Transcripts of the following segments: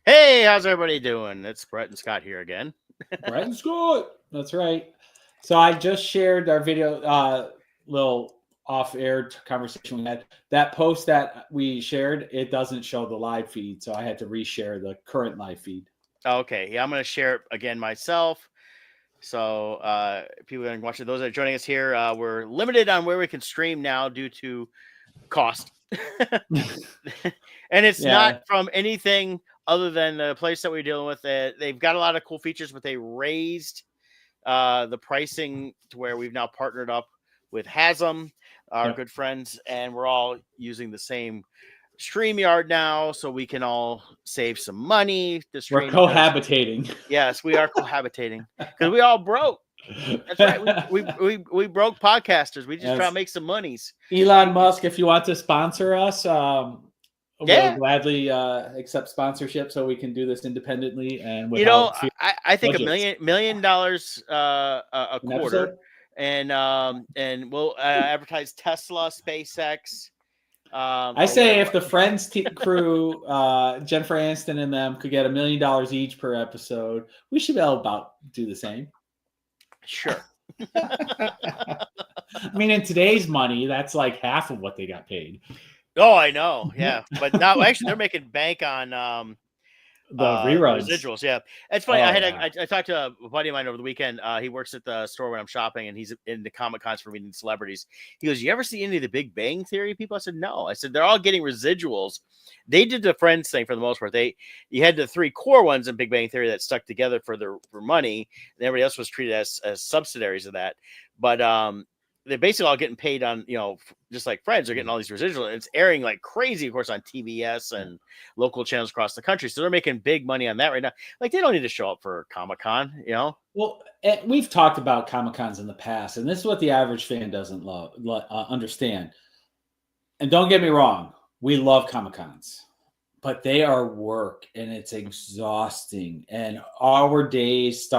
Hey, how's everybody doing? It's Brett and Scott here again. Brett and Scott. That's right. So I just shared our video, little off-air conversation we had. That post that we shared, it doesn't show the live feed, so I had to reshare the current live feed. Okay, yeah, I'm going to share it again myself. So people are watching, those that are joining us here, we're limited on where we can stream now due to cost. And it's not from anything other than the place that we're dealing with. They've got a lot of cool features, but they raised the pricing to where we've now partnered up with Hasm, our good friends, and we're all using the same StreamYard now, so we can all save some money. We're cohabitating. Yes, we are cohabitating because we all broke. That's right. We broke podcasters. We just try to make some monies. Elon Musk, if you want to sponsor us, we'll gladly accept sponsorship so we can do this independently. And I think $1 million a quarter, and we'll advertise Tesla, SpaceX. I say if the Friends crew, Jennifer Aniston and them, could get $1 million each per episode, we should be able to do the same. Sure. I mean, in today's money, that's like half of what they got paid. Oh, I know. Yeah. But now actually they're making bank on the reruns. Residuals. Yeah. It's funny. I talked to a buddy of mine over the weekend. He works at the store when I'm shopping, and he's into Comic Cons for meeting celebrities. He goes, "You ever see any of the Big Bang Theory people?" I said, "No." I said, "They're all getting residuals." They did the Friends thing for the most part. You had the 3 core ones in Big Bang Theory that stuck together for money, and everybody else was treated as subsidiaries of that. But they're basically all getting paid on, just like Friends, they're getting all these residuals. And it's airing like crazy, of course, on TBS and local channels across the country. So they're making big money on that right now. Like, they don't need to show up for Comic-Con, Well, we've talked about Comic-Cons in the past, and this is what the average fan doesn't understand. And don't get me wrong, we love Comic-Cons, but they are work, and it's exhausting. And our days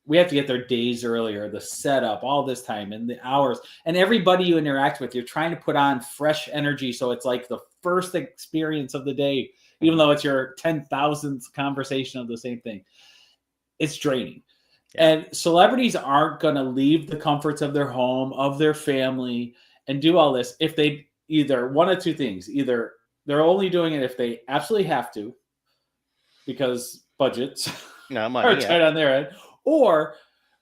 we have to get there days earlier, the setup, all this time, and the hours. And everybody you interact with, you're trying to put on fresh energy. So it's like the first experience of the day, even though it's your 10,000th conversation of the same thing. It's draining. Yeah. And celebrities aren't going to leave the comforts of their home, of their family, and do all this if they either one of two things. Either they're only doing it if they absolutely have to, because budgets are tight on their end, or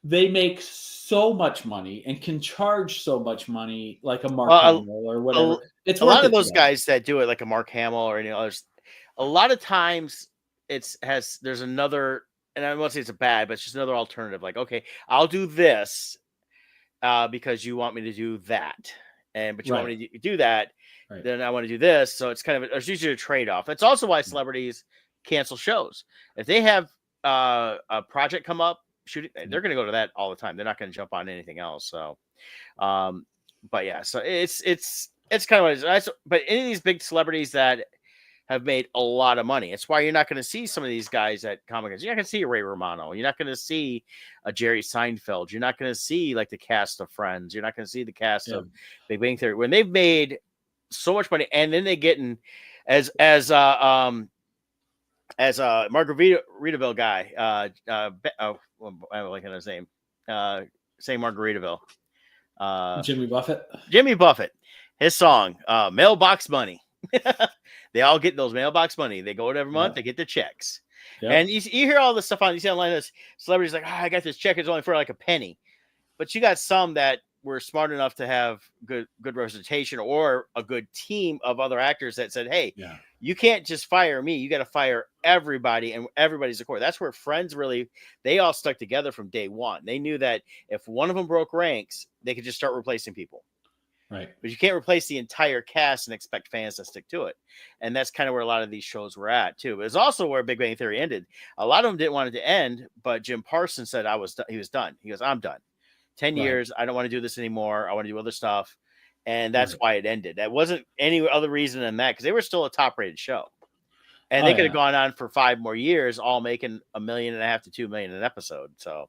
they make so much money and can charge so much money, like a Mark Hamill or whatever. It's a lot of those guys that do it, like a Mark Hamill or any others. A lot of times there's another, and I won't say it's bad, but it's just another alternative. Like, okay, I'll do this because you want me to do that, but you want me to do that, then I want to do this. So it's usually a trade-off. It's also why celebrities cancel shows. If they have a project come up, shooting, they're going to go to that all the time. They're not going to jump on anything else. So, but yeah, so it's kind of what it is. But any of these big celebrities that have made a lot of money, it's why you're not going to see some of these guys at Comic-Cons. You're not going to see a Ray Romano. You're not going to see a Jerry Seinfeld. You're not going to see like the cast of Friends. You're not going to see the cast of Big Bang Theory when they've made so much money, and then they get in as a Margaritaville guy, I don't like his name. Say Margaritaville. Jimmy Buffett. Jimmy Buffett. His song, Mailbox Money. They all get those mailbox money. They go every month. They get the checks. Yep. And you hear all this stuff you see online. This celebrities like, I got this check. It's only for like a penny. But you got some that were smart enough to have good representation, or a good team of other actors that said, hey, you can't just fire me. You got to fire everybody, and everybody's a core. That's where Friends they all stuck together from day one. They knew that if one of them broke ranks, they could just start replacing people. Right. But you can't replace the entire cast and expect fans to stick to it. And that's kind of where a lot of these shows were at too. But it's also where Big Bang Theory ended. A lot of them didn't want it to end, but Jim Parsons said he was done. He goes, I'm done. 10 Right. years, I don't want to do this anymore. I want to do other stuff. And that's Right. why it ended. That wasn't any other reason than that, because they were still a top rated show. And Oh, they could have yeah. gone on for 5 more years, all making $1.5 million to $2 million an episode. So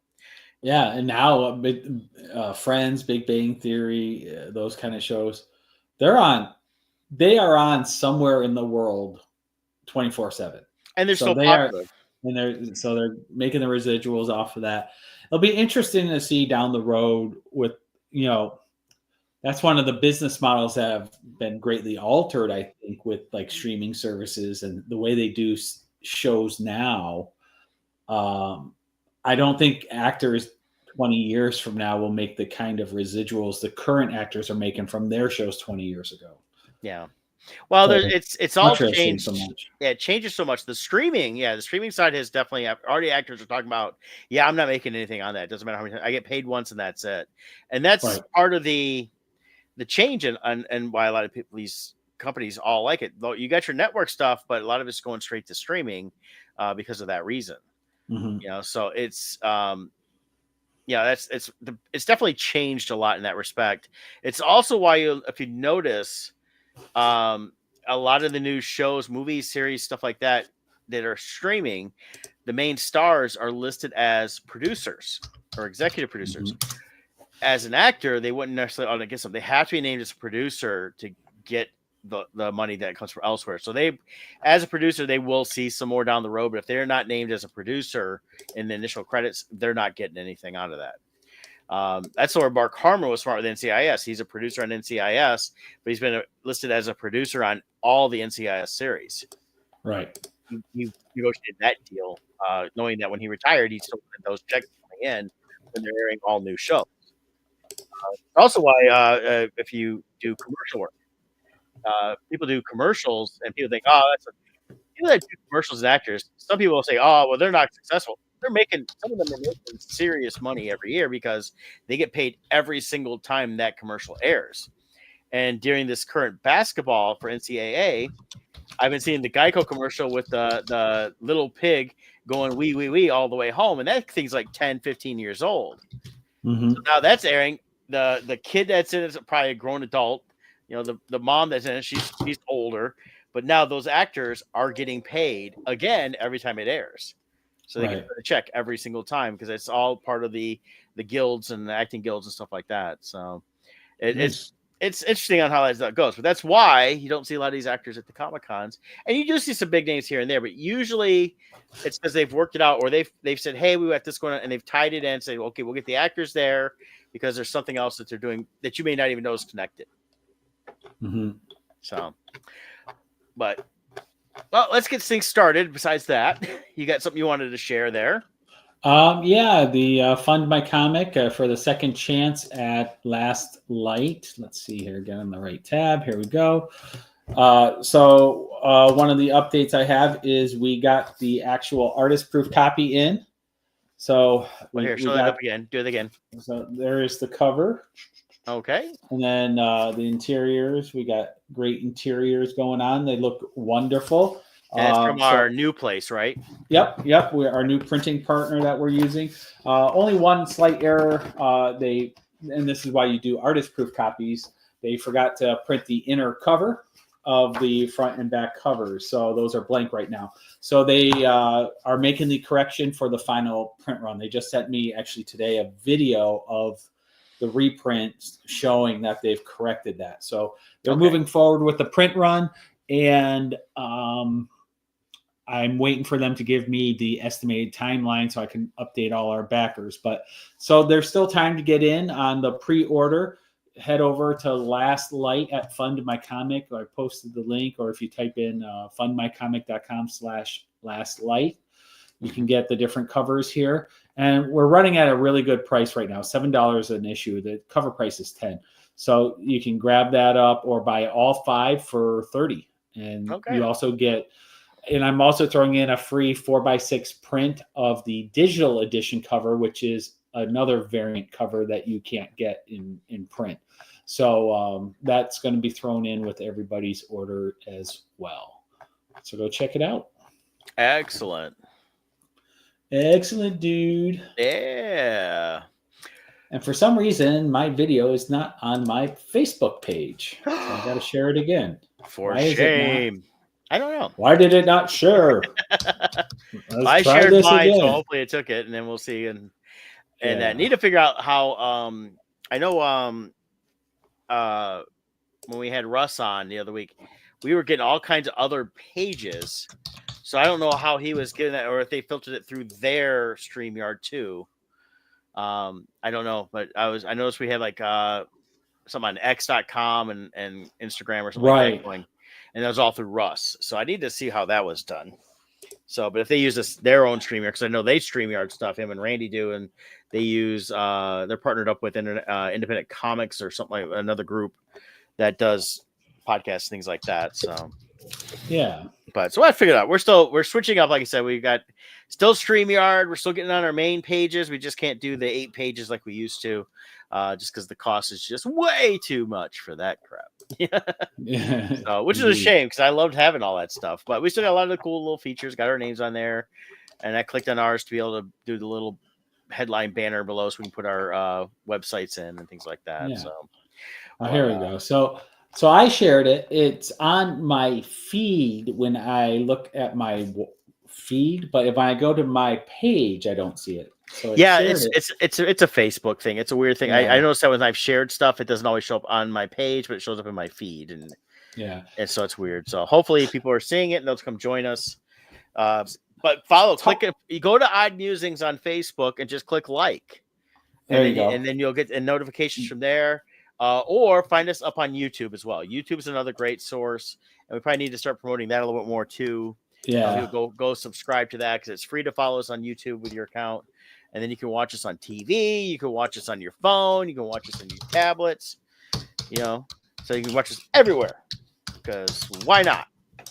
Yeah, and now Friends, Big Bang Theory, those kind of shows, they are on somewhere in the world 24/7. and they're So so they are, popular. and they're making the residuals off of that. It'll be interesting to see down the road with, that's one of the business models that have been greatly altered, I think, with like streaming services and the way they do shows now. I don't think actors 20 years from now will make the kind of residuals the current actors are making from their shows 20 years ago. Yeah. Well, So it's all interesting changed. so much. Yeah, it changes so much. The streaming side has definitely already actors are talking about. Yeah, I'm not making anything on that. It doesn't matter how many I get paid once, and that's it. And that's Right. part of the change and why a lot of people, these companies, all like it. Though you got your network stuff, but a lot of it's going straight to streaming because of that reason. Mm-hmm. So it's it's definitely changed a lot in that respect. It's also why if you notice, a lot of the new shows, movies, series, stuff like that are streaming, the main stars are listed as producers or executive producers. Mm-hmm. As an actor, they wouldn't necessarily get some. They have to be named as a producer to get the money that comes from elsewhere. So they, as a producer, they will see some more down the road. But if they're not named as a producer in the initial credits, they're not getting anything out of that. That's where Mark Harmon was smart with NCIS. He's a producer on NCIS, but he's been listed as a producer on all the NCIS series. Right. He negotiated that deal, knowing that when he retired, he still had those checks coming in when they're airing all new shows. Also, why if you do commercial work, people do commercials, and people think, oh, people that do commercials as actors. Some people will say, oh, well, they're not successful. Some of them are making serious money every year because they get paid every single time that commercial airs. And during this current basketball for NCAA, I've been seeing the Geico commercial with the little pig going wee wee wee all the way home, and that thing's like 10, 15 years old. Mm-hmm. So now that's airing. The kid that's in it is probably a grown adult. The mom that's in it, she's older. But now those actors are getting paid again every time it airs. So they get a check every single time because it's all part of the guilds and the acting guilds and stuff like that. So it's interesting on how that goes. But that's why you don't see a lot of these actors at the Comic-Cons. And you do see some big names here and there, but usually it's because they've worked it out or they've said, hey, we got this going on, and they've tied it in and say, okay, we'll get the actors there because there's something else that they're doing that you may not even know is connected. Mm-hmm. So, but well, let's get things started. Besides that, you got something you wanted to share there? The Fund My Comic for the second chance at Last Light. Let's see here, get on the right tab. Here we go. So one of the updates I have is we got the actual artist proof copy in. So Show that up again. Do it again. So there is the cover. Okay. And then the interiors. We got great interiors going on. They look wonderful. And it's from our new place, right? Yep. We're our new printing partner that we're using. Only one slight error. And this is why you do artist proof copies. They forgot to print the inner cover of the front and back covers. So those are blank right now. So they are making the correction for the final print run. They just sent me actually today a video of the reprint showing that they've corrected that. So they're moving forward with the print run, and I'm waiting for them to give me the estimated timeline so I can update all our backers. But so there's still time to get in on the pre-order. Head over to Last Light at Fund My Comic. I posted the link, or if you type in fundmycomic.com/lastlight, you can get the different covers here. And we're running at a really good price right now, $7 an issue. The cover price is $10. So you can grab that up or buy all 5 for $30. And you also get, and I'm also throwing in a free 4x6 print of the digital edition cover, which is another variant cover that you can't get in print. So that's going to be thrown in with everybody's order as well. So go check it out. Excellent. Excellent, dude. Yeah. And for some reason, my video is not on my Facebook page. So I got to share it again. For Why is it not? shame. I don't know. Why did it not share? I Let's try shared this mine, so again. hopefully it took it, and then we'll see. And Yeah. need to figure out how. I know. When we had Russ on the other week, we were getting all kinds of other pages. So I don't know how he was getting that, or if they filtered it through their StreamYard too. I don't know, but I noticed we had like something on X.com and Instagram or something like that going, and that was all through Russ. So I need to see how that was done. So, but if they use their own StreamYard, because I know they StreamYard stuff, him and Randy do, and they use they're partnered up with Independent Comics or something like another group that does podcasts, things like that. So yeah. But so I figured out we're switching up. Like I said, we got still StreamYard. We're still getting on our main pages. We just can't do the 8 pages like we used to, just because the cost is just way too much for that crap. Yeah. So, which is a shame because I loved having all that stuff. But we still got a lot of the cool little features. Got our names on there, and I clicked on ours to be able to do the little headline banner below so we can put our websites in and things like that. Yeah. So, here we go. So I shared it. It's on my feed when I look at my feed, but if I go to my page, I don't see it. So yeah, it's a Facebook thing. It's a weird thing. Yeah. I noticed that when I've shared stuff, it doesn't always show up on my page, but it shows up in my feed, and so it's weird. So hopefully people are seeing it and they'll come join us. But click it. You go to Odd Musings on Facebook and just click like, and then you'll get notifications from there. Or find us up on YouTube as well. YouTube is another great source, and we probably need to start promoting that a little bit more too. Yeah, go subscribe to that because it's free to follow us on YouTube with your account, and then you can watch us on TV. You can watch us on your phone. You can watch us on your tablets. So you can watch us everywhere. Because why not?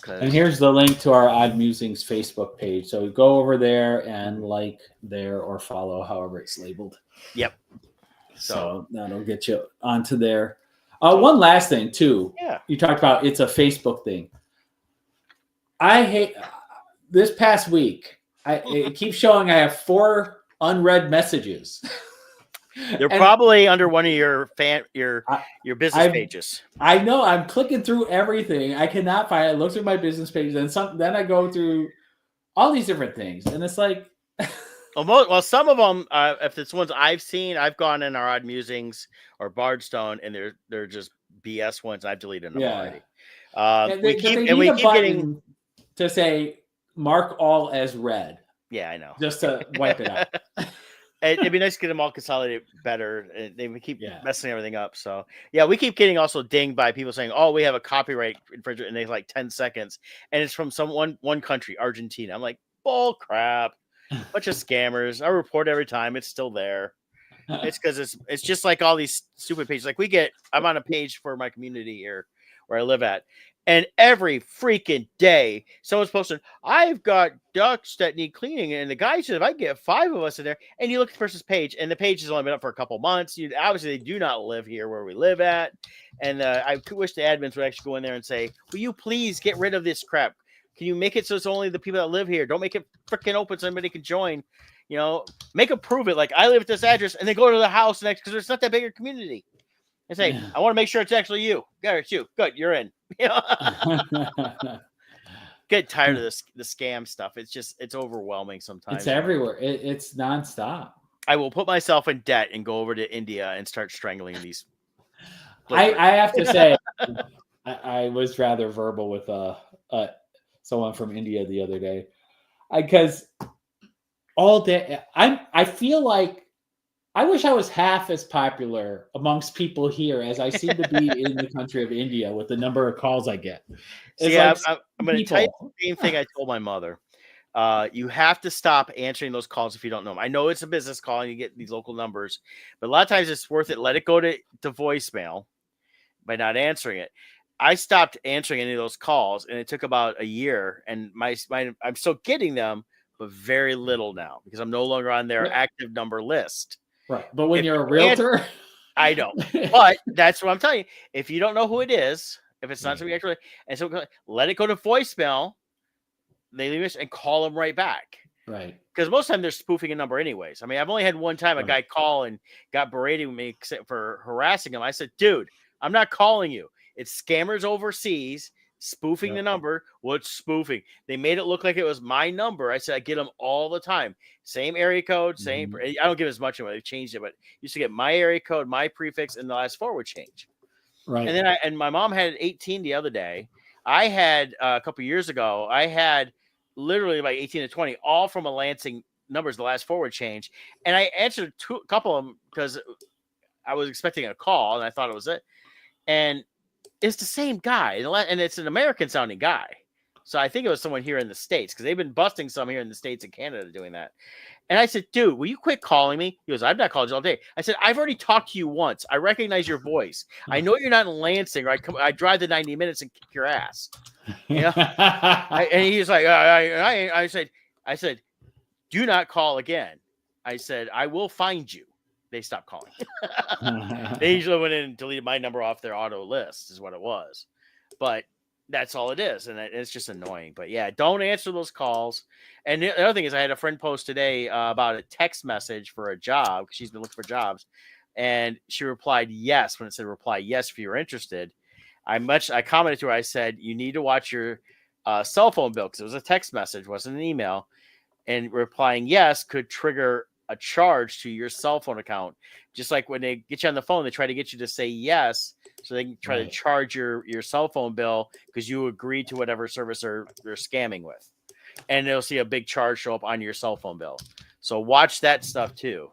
And here's the link to our Odd Musings Facebook page. So go over there and like there or follow, however it's labeled. Yep. So that'll get you onto there. One last thing, too. Yeah. You talked about it's a Facebook thing. I hate this past week. It keeps showing I have 4 unread messages. They're probably under one of your business pages. I know. I'm clicking through everything. I cannot find it. I look through my business page, and then I go through all these different things, and it's like. Well, some of them, if it's ones I've seen, I've gone in our Odd Musings or Bardstone, and they're just BS ones. I've deleted them already. We keep getting to say mark all as read. Yeah, I know. Just to wipe it out. It'd be nice to get them all consolidated better. They keep messing everything up. So yeah, we keep getting also dinged by people saying, "Oh, we have a copyright infringement," and they like 10 seconds, and it's from one country, Argentina. I'm like, bull crap. Bunch of scammers. I report every time. It's still there. It's because it's just like all these stupid pages. Like I'm on a page for my community here where I live at, and every freaking day someone's posting, "I've got ducks that need cleaning," and the guy said, "If I get 5 of us in there," and you look at the person's page, and the page has only been up for a couple months. Obviously they do not live here where we live at, and I wish the admins would actually go in there and say, "Will you please get rid of this crap? Can you make it so it's only the people that live here? Don't make it freaking open so anybody can join. Make it prove it. Like I live at this address, and then go to the house next because it's not that big a community. And say, I want to make sure it's actually you. Yeah, it's you. Good, you're in. Get tired of the scam stuff. It's overwhelming sometimes. It's everywhere. It's nonstop. I will put myself in debt and go over to India and start strangling these. I have to say, I was rather verbal with someone from India the other day, because all day I feel like I wish I was half as popular amongst people here as I seem to be in the country of India with the number of calls I get. I'm going to tell you the same thing I told my mother. You have to stop answering those calls if you don't know them. I know it's a business call and you get these local numbers, but a lot of times it's worth it. Let it go to voicemail by not answering it. I stopped answering any of those calls, and it took about a year. And I'm still getting them, but very little now because I'm no longer on their active number list. Right, but when you're a realtor, I know, but that's what I'm telling you. If you don't know who it is, if it's not Right. somebody actually, and so let it go to voicemail. They leave us and call them right back. Right. Because most of the time they're spoofing a number anyways. I mean, I've only had one time a Right. guy call and got berated with me for harassing him. I said, dude, I'm not calling you. It's scammers overseas spoofing the Yep. number. What's spoofing? They made it look like it was my number. I said, I get them all the time. Same area code, same. Mhm. I don't give as much anymore. They've changed it, but used to get my area code, my prefix, and the last four would change. And Right. then my mom had 18 the other day. I had a couple years ago, I had literally like 18 to 20, all from a Lansing numbers, the last forward change. And I answered a couple of them because I was expecting a call and I thought it was it. And it's the same guy. And it's an American sounding guy. So I think it was someone here in the States because they've been busting some here in the States and Canada doing that. And I said, dude, will you quit calling me? He goes, I've not called you all day. I said, I've already talked to you once. I recognize your voice. I know you're not in Lansing, or I drive the 90 minutes and kick your ass. You know? And he's like, I said, do not call again. I said, I will find you. They stopped calling. They usually went in and deleted my number off their auto list, is what it was. But that's all it is. And it's just annoying. But yeah, don't answer those calls. And the other thing is, I had a friend post today about a text message for a job. She's been looking for jobs. And she replied yes when it said reply yes if you're interested. I commented to her. I said, you need to watch your cell phone bill because it was a text message, wasn't an email. And replying yes could trigger a charge to your cell phone account. Just like when they get you on the phone, they try to get you to say yes so they can try to charge your cell phone bill because you agreed to whatever service they're scamming with. And they'll see a big charge show up on your cell phone bill. So watch that stuff too.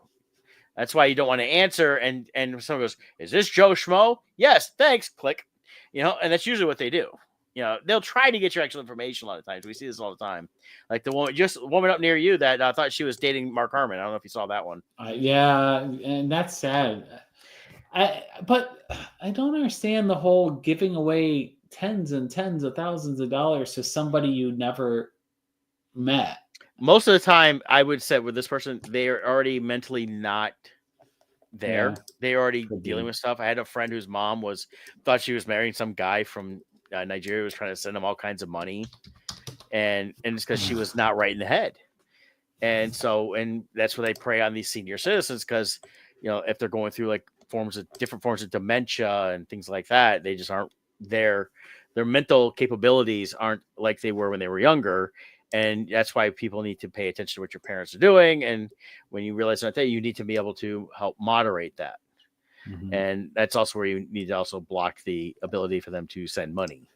That's why you don't want to answer. And someone goes, is this Joe Schmo? Yes, thanks. Click. And that's usually what they do. They'll try to get your actual information a lot of times. We see this all the time. Like the woman up near you that thought she was dating Mark Harmon. I don't know if you saw that one. Yeah, and that's sad. But I don't understand the whole giving away tens and tens of thousands of dollars to somebody you never met. Most of the time, I would say with this person, they are already mentally not there. Yeah, they're already dealing with stuff. I had a friend whose mom thought she was marrying some guy from Nigeria, was trying to send him all kinds of money, and it's because she was not right in the head. And that's where they prey on these senior citizens because if they're going through like different forms of dementia and things like that, they just aren't there. Their mental capabilities aren't like they were when they were younger. And that's why people need to pay attention to what your parents are doing. And when you realize that, you need to be able to help moderate that. Mm-hmm. And that's also where you need to also block the ability for them to send money.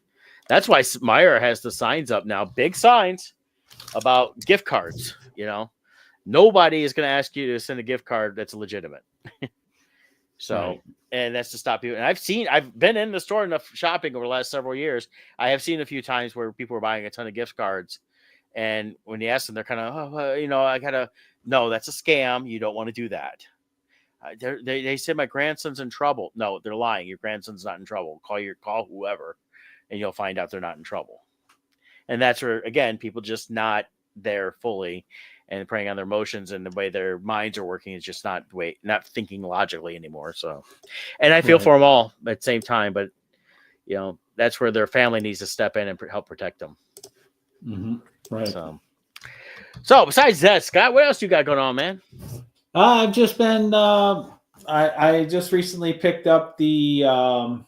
That's why Meyer has the signs up now, big signs about gift cards. Nobody is going to ask you to send a gift card that's legitimate. So, right. And that's to stop people. And I've been in the store enough shopping over the last several years. I have seen a few times where people are buying a ton of gift cards. And when you ask them, they're kind of, no, that's a scam. You don't want to do that. They said my grandson's in trouble. No, they're lying. Your grandson's not in trouble. Call whoever, and you'll find out they're not in trouble. And that's where, again, people just not there fully and preying on their emotions, and the way their minds are working is just not thinking logically anymore. So, and I feel for them all at the same time, but that's where their family needs to step in and help protect them. Mm-hmm. Right. So besides that, Scott, what else you got going on, man? I've just been. I just recently picked up I'm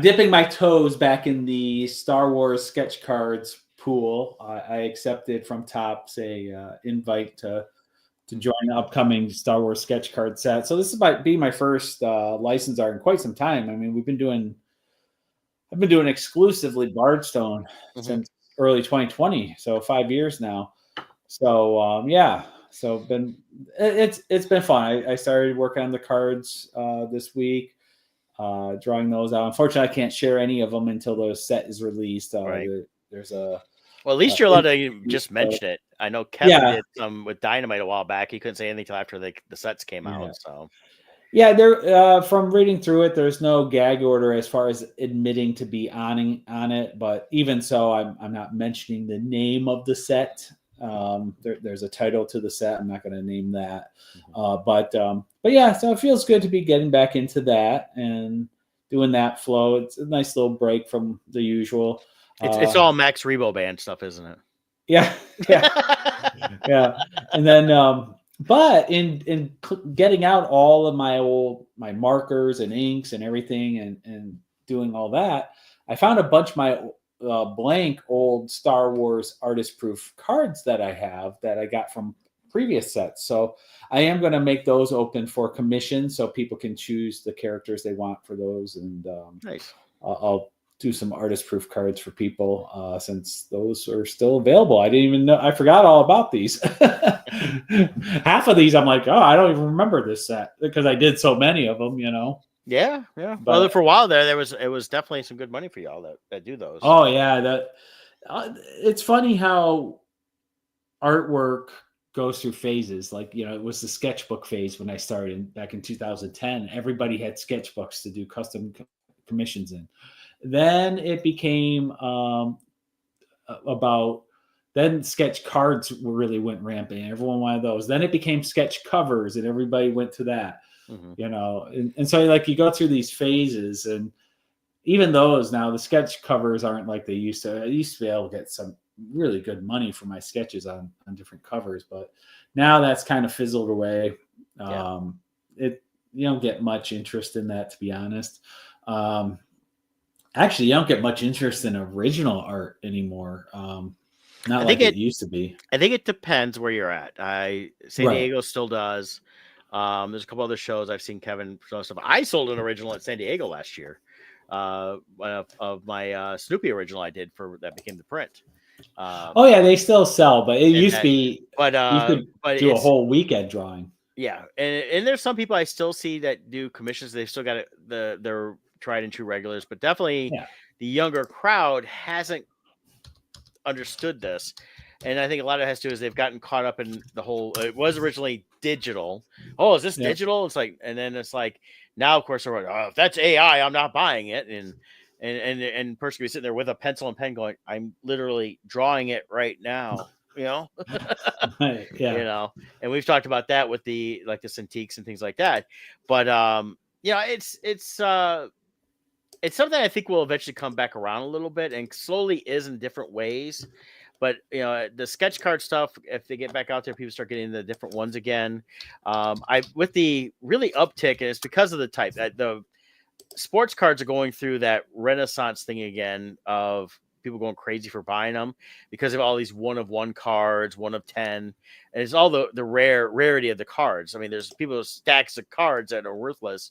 dipping my toes back in the Star Wars sketch cards pool. I accepted from Topps a invite to join the upcoming Star Wars sketch card set. So this might be my first license art in quite some time. I mean, I've been doing exclusively Bardstone since early 2020, so 5 years now. So so it's been fun. I started working on the cards this week, drawing those out. Unfortunately, I can't share any of them until the set is released. Right. There's a well, at least you're allowed to just mention it. I know Kevin did some with Dynamite a while back. He couldn't say anything until after the sets came out. So. Yeah, there. From reading through it, there's no gag order as far as admitting to be on it. But even so, I'm not mentioning the name of the set There's a title to the set. I'm not going to name that, Mhm. but yeah. So it feels good to be getting back into that and doing that flow. It's a nice little break from the usual. It's all Max Rebo band stuff, isn't Yeah, yeah, it? yeah. And then, but in getting out all of my markers and inks and everything, and doing all that, I found a bunch of my blank old Star Wars artist proof cards that I have that I got from previous sets. So I am going to make those open for commission, so people can choose the characters they want for those, and Nice. I'll do some artist proof cards for people since those are still available. I didn't even know. I forgot all about these. Half of these, I'm like, oh, I don't even remember this set because I did so many of them, Yeah, yeah. Well, But for a while there was it was definitely some good money for y'all that do those. oh yeah, it's funny how artwork goes through phases. Like it was the sketchbook phase when I started back in 2010. Everybody had sketchbooks to do custom commissions in. Then it became about then sketch cards really went rampant. Everyone wanted those. Then it became sketch covers, and everybody went to that. Mm-hmm. And so like you go through these phases, and even those now the sketch covers aren't like they used to. I used to be able to get some really good money for my sketches on different covers, but now that's kind of fizzled away. Yeah. It You don't get much interest in that, to be honest. Actually, you don't get much interest in original art anymore. Not I think like it it used to be. I think it depends where you're at. San Right. Diego still does. There's a couple other shows I've seen Kevin show stuff. I sold an original at San Diego last year. Of my Snoopy original I did for that became the print. Oh yeah, they still sell, but it And used to that be you could but do a it's whole weekend drawing. yeah, and there's some people I still see that do commissions. They've still got their tried and true regulars, but definitely Yeah. the younger crowd hasn't understood this. And I think a lot of it has to do is they've gotten caught up in the whole. It was originally digital. Oh, is this Yep. digital? It's like, and then it's like now, of course, they're like, oh, if that's AI, I'm not buying it. And person be sitting there with a pencil and pen, going, I'm literally drawing it right now. You know, Yeah. and we've talked about that with the the Cintiqs and things like that. But it's something I think will eventually come back around a little bit and slowly is in different ways. But the sketch card stuff, if they get back out there, people start getting the different ones again. I with the really uptick, and it's because of the type that the sports cards are going through that renaissance thing again of people going crazy for buying them because of all these 1 of 1 cards, 1 of 10, and it's all the rarity of the cards. I mean, there's people with stacks of cards that are worthless,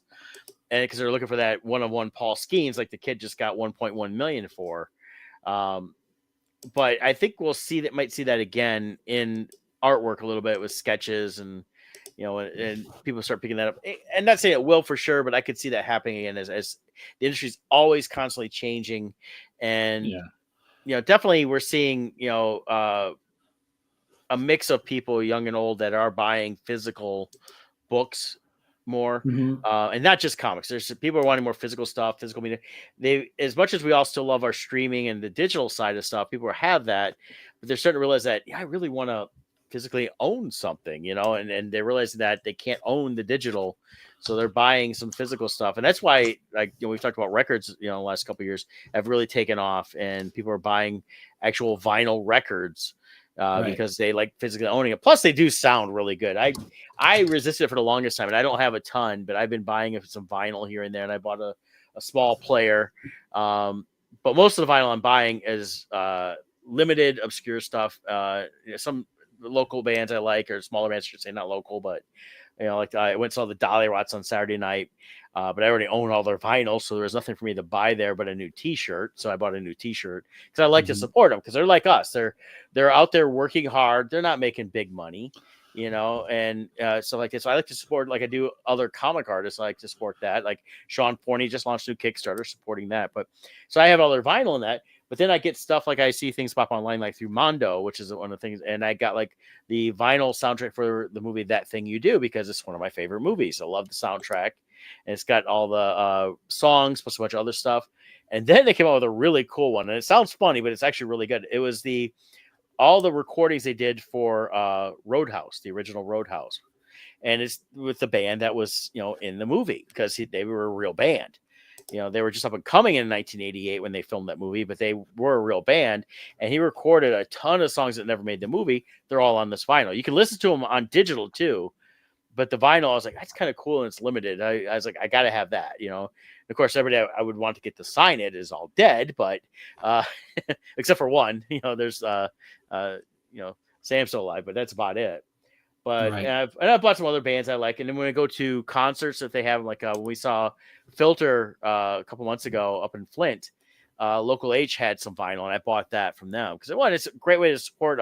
and because they're looking for that 1 of 1 Paul Skeens, like the kid just got 1.1 million for. Um, but I think we'll might see that again in artwork a little bit with sketches and and people start picking that up. And not saying it will for sure, but I could see that happening again as the industry's always constantly changing, and Yeah. definitely we're seeing a mix of people, young and old, that are buying physical books more, Hmm. and not just comics. There's people are wanting more physical stuff, physical media. They, as much as we all still love our streaming and the digital side of stuff, people have that, but they're starting to realize that I really want to physically own something, and they're realizing that they can't own the digital, so they're buying some physical stuff, and that's why, like we've talked about records, the last couple of years have really taken off, and people are buying actual vinyl records. Right. Because they like physically owning it. Plus, they do sound really good. I resisted it for the longest time, and I don't have a ton, but I've been buying some vinyl here and there, and I bought a small player. But most of the vinyl I'm buying is limited, obscure stuff. Some local bands I like, or smaller bands, I should say, not local, but like I went and saw the Dolly Rots on Saturday night, but I already own all their vinyl, so there was nothing for me to buy there but a new T-shirt. So I bought a new T-shirt because I like to Hmm. support them because they're like us. They're out there working hard. They're not making big money, and so like this. So I like to support, like I do other comic artists. I like to support that. Like Sean Forney just launched a new Kickstarter supporting that. But so I have all their vinyl in that. But then I get stuff like I see things pop online, like through Mondo, which is one of the things. And I got like the vinyl soundtrack for the movie That Thing You Do because it's one of my favorite movies. I love the soundtrack, and it's got all the songs plus a bunch of other stuff. And then they came out with a really cool one, and it sounds funny, but it's actually really good. It was the all the recordings they did for Roadhouse, the original Roadhouse, and it's with the band that was in the movie because they were a real band. They were just up and coming in 1988 when they filmed that movie, but they were a real band. And he recorded a ton of songs that never made the movie. They're all on this vinyl. You can listen to them on digital too, but the vinyl, I was like, that's kind of cool and it's limited. I was like, I got to have that. Of course, everybody I would want to get to sign it is all dead, but except for one. There's Sam's still alive, but that's about it. But Right. I've bought some other bands I like, and then when I go to concerts that they have, like when we saw Filter a couple months ago up in Flint, Local H had some vinyl, and I bought that from them because it's a great way to support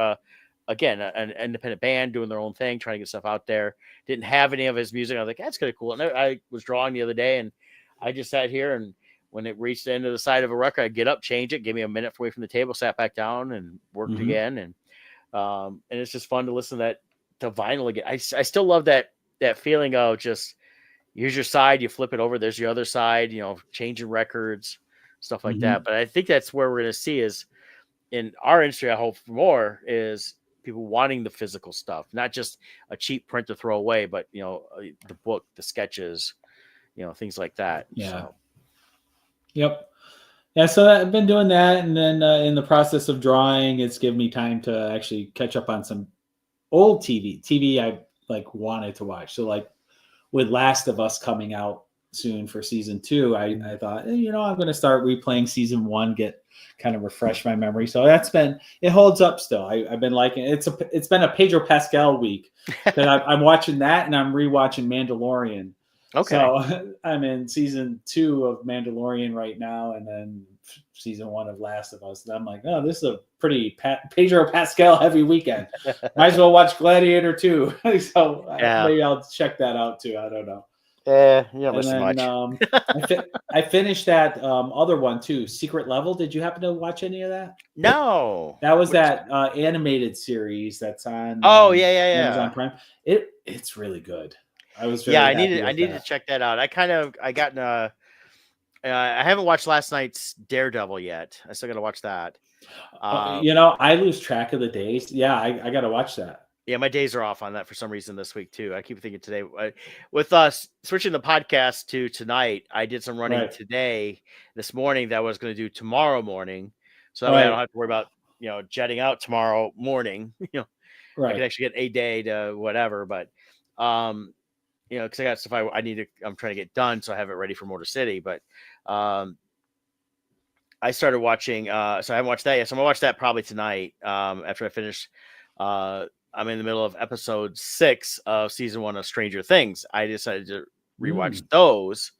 again an independent band doing their own thing, trying to get stuff out there. Didn't have any of his music. I was like, that's kind of cool. And I was drawing the other day, and I just sat here, and when it reached the end of the side of a record, I'd get up, change it, give me a minute away from the table, sat back down, and worked again. And it's just fun to listen to that. To vinyl again. I still love that feeling of just here's your side, you flip it over, there's your other side, changing records, stuff like that. But I think that's where we're going to see is in our industry, I hope for more is people wanting the physical stuff, not just a cheap print to throw away, but the book, the sketches, things like that. Yeah. So. Yep. Yeah, so I've been doing that, and then in the process of drawing, it's given me time to actually catch up on some old TV I like wanted to watch. So like with Last of Us coming out soon for season 2, I thought, I'm going to start replaying season 1, get kind of refresh my memory. So it holds up still. I've been liking it. It's been a Pedro Pascal week because I'm watching that and I'm rewatching Mandalorian. Okay. So I'm in season 2 of Mandalorian right now, and then season 1 of Last of Us. And I'm like, oh, this is a pretty Pedro Pascal heavy weekend. Might as well watch Gladiator 2. So maybe I'll check that out too. I don't know. Much. I finished that other one too, Secret Level. Did you happen to watch any of that? No. That was that animated series that's on Amazon Prime. It's really good. I was very I needed to check that out. I haven't watched last night's Daredevil yet. I still got to watch that. I lose track of the days. Yeah, I got to watch that. Yeah, my days are off on that for some reason this week too. I keep thinking today with us switching the podcast to tonight. I did some running this morning that I was going to do tomorrow morning, so that way I don't have to worry about jetting out tomorrow morning. I can actually get a day to whatever, but because I got stuff I'm trying to get done, so I have it ready for Motor City. But I started watching, so I haven't watched that yet. So I'm gonna watch that probably tonight after I finish. I'm in the middle of episode 6 of season 1 of Stranger Things. I decided to rewatch those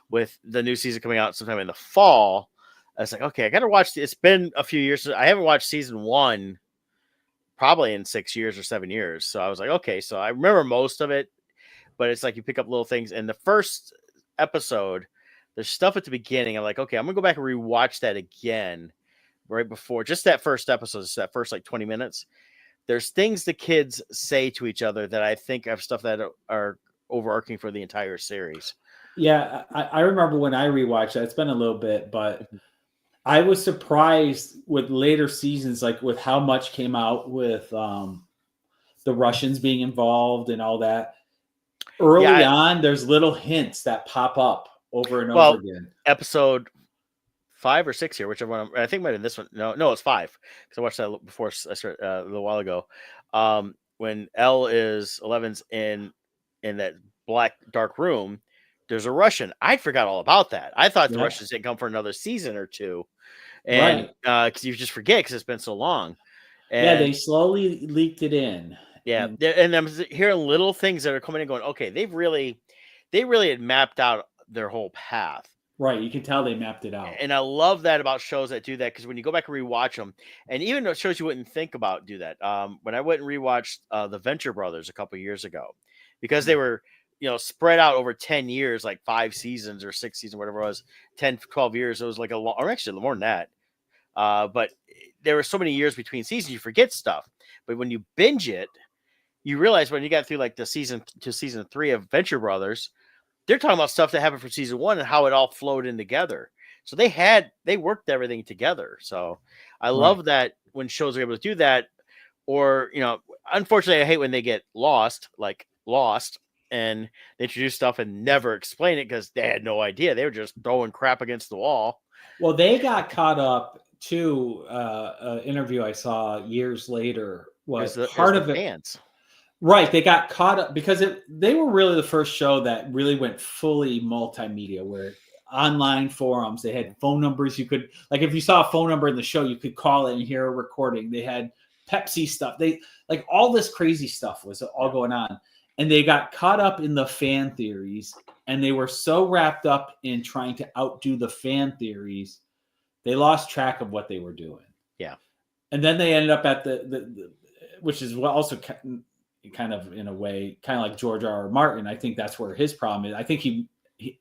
with the new season coming out sometime in the fall. I was like, okay, I got to watch. It's been a few years. I haven't watched season 1 probably in 6 years or 7 years. So I was like, okay, so I remember most of it. But it's like you pick up little things. And the first episode, there's stuff at the beginning. I'm like, okay, I'm going to go back and rewatch that again right before. Just that first episode, just that first like 20 minutes. There's things the kids say to each other that I think have stuff that are overarching for the entire series. Yeah, I remember when I rewatched that. It's been a little bit, but I was surprised with later seasons, like with how much came out with the Russians being involved and all that. Early on, there's little hints that pop up over and over again. Episode 5 or 6 here, whichever one. I think maybe this one. No, it's 5 because I watched that before I started, a little while ago. When 11's in that black dark room, there's a Russian. I forgot all about that. I thought the Russians didn't come for another season or two, and because you just forget because it's been so long. And they slowly leaked it in. Yeah, and I'm hearing little things that are coming and going. Okay, they really had mapped out their whole path. Right, you can tell they mapped it out. And I love that about shows that do that because when you go back and rewatch them, and even though shows you wouldn't think about do that. When I went and rewatched the Venture Brothers a couple years ago, because they were spread out over 10 years, like 5 seasons or 6 seasons, whatever it was, 10, 12 years. It was like or actually more than that. But there were so many years between seasons, you forget stuff. But when you binge it, you realize when you got through like the season 3 of Venture Brothers, they're talking about stuff that happened from season 1 and how it all flowed in together. So they worked everything together. So I love that when shows are able to do that, or unfortunately, I hate when they get lost, like Lost, and they introduce stuff and never explain it because they had no idea. They were just throwing crap against the wall. Well, they got caught up to an interview I saw years later. What Is part the of it? fans? Right, they got caught up because they were really the first show that really went fully multimedia, where online forums, they had phone numbers. You could, like, if you saw a phone number in the show, you could call it and hear a recording. They had Pepsi stuff. They, like, all this crazy stuff was all going on, and they got caught up in the fan theories, and they were so wrapped up in trying to outdo the fan theories, they lost track of what they were doing. Yeah. And then they ended up at the which is also kind of, in a way, kind of like George R.R. Martin. I think that's where his problem is. I think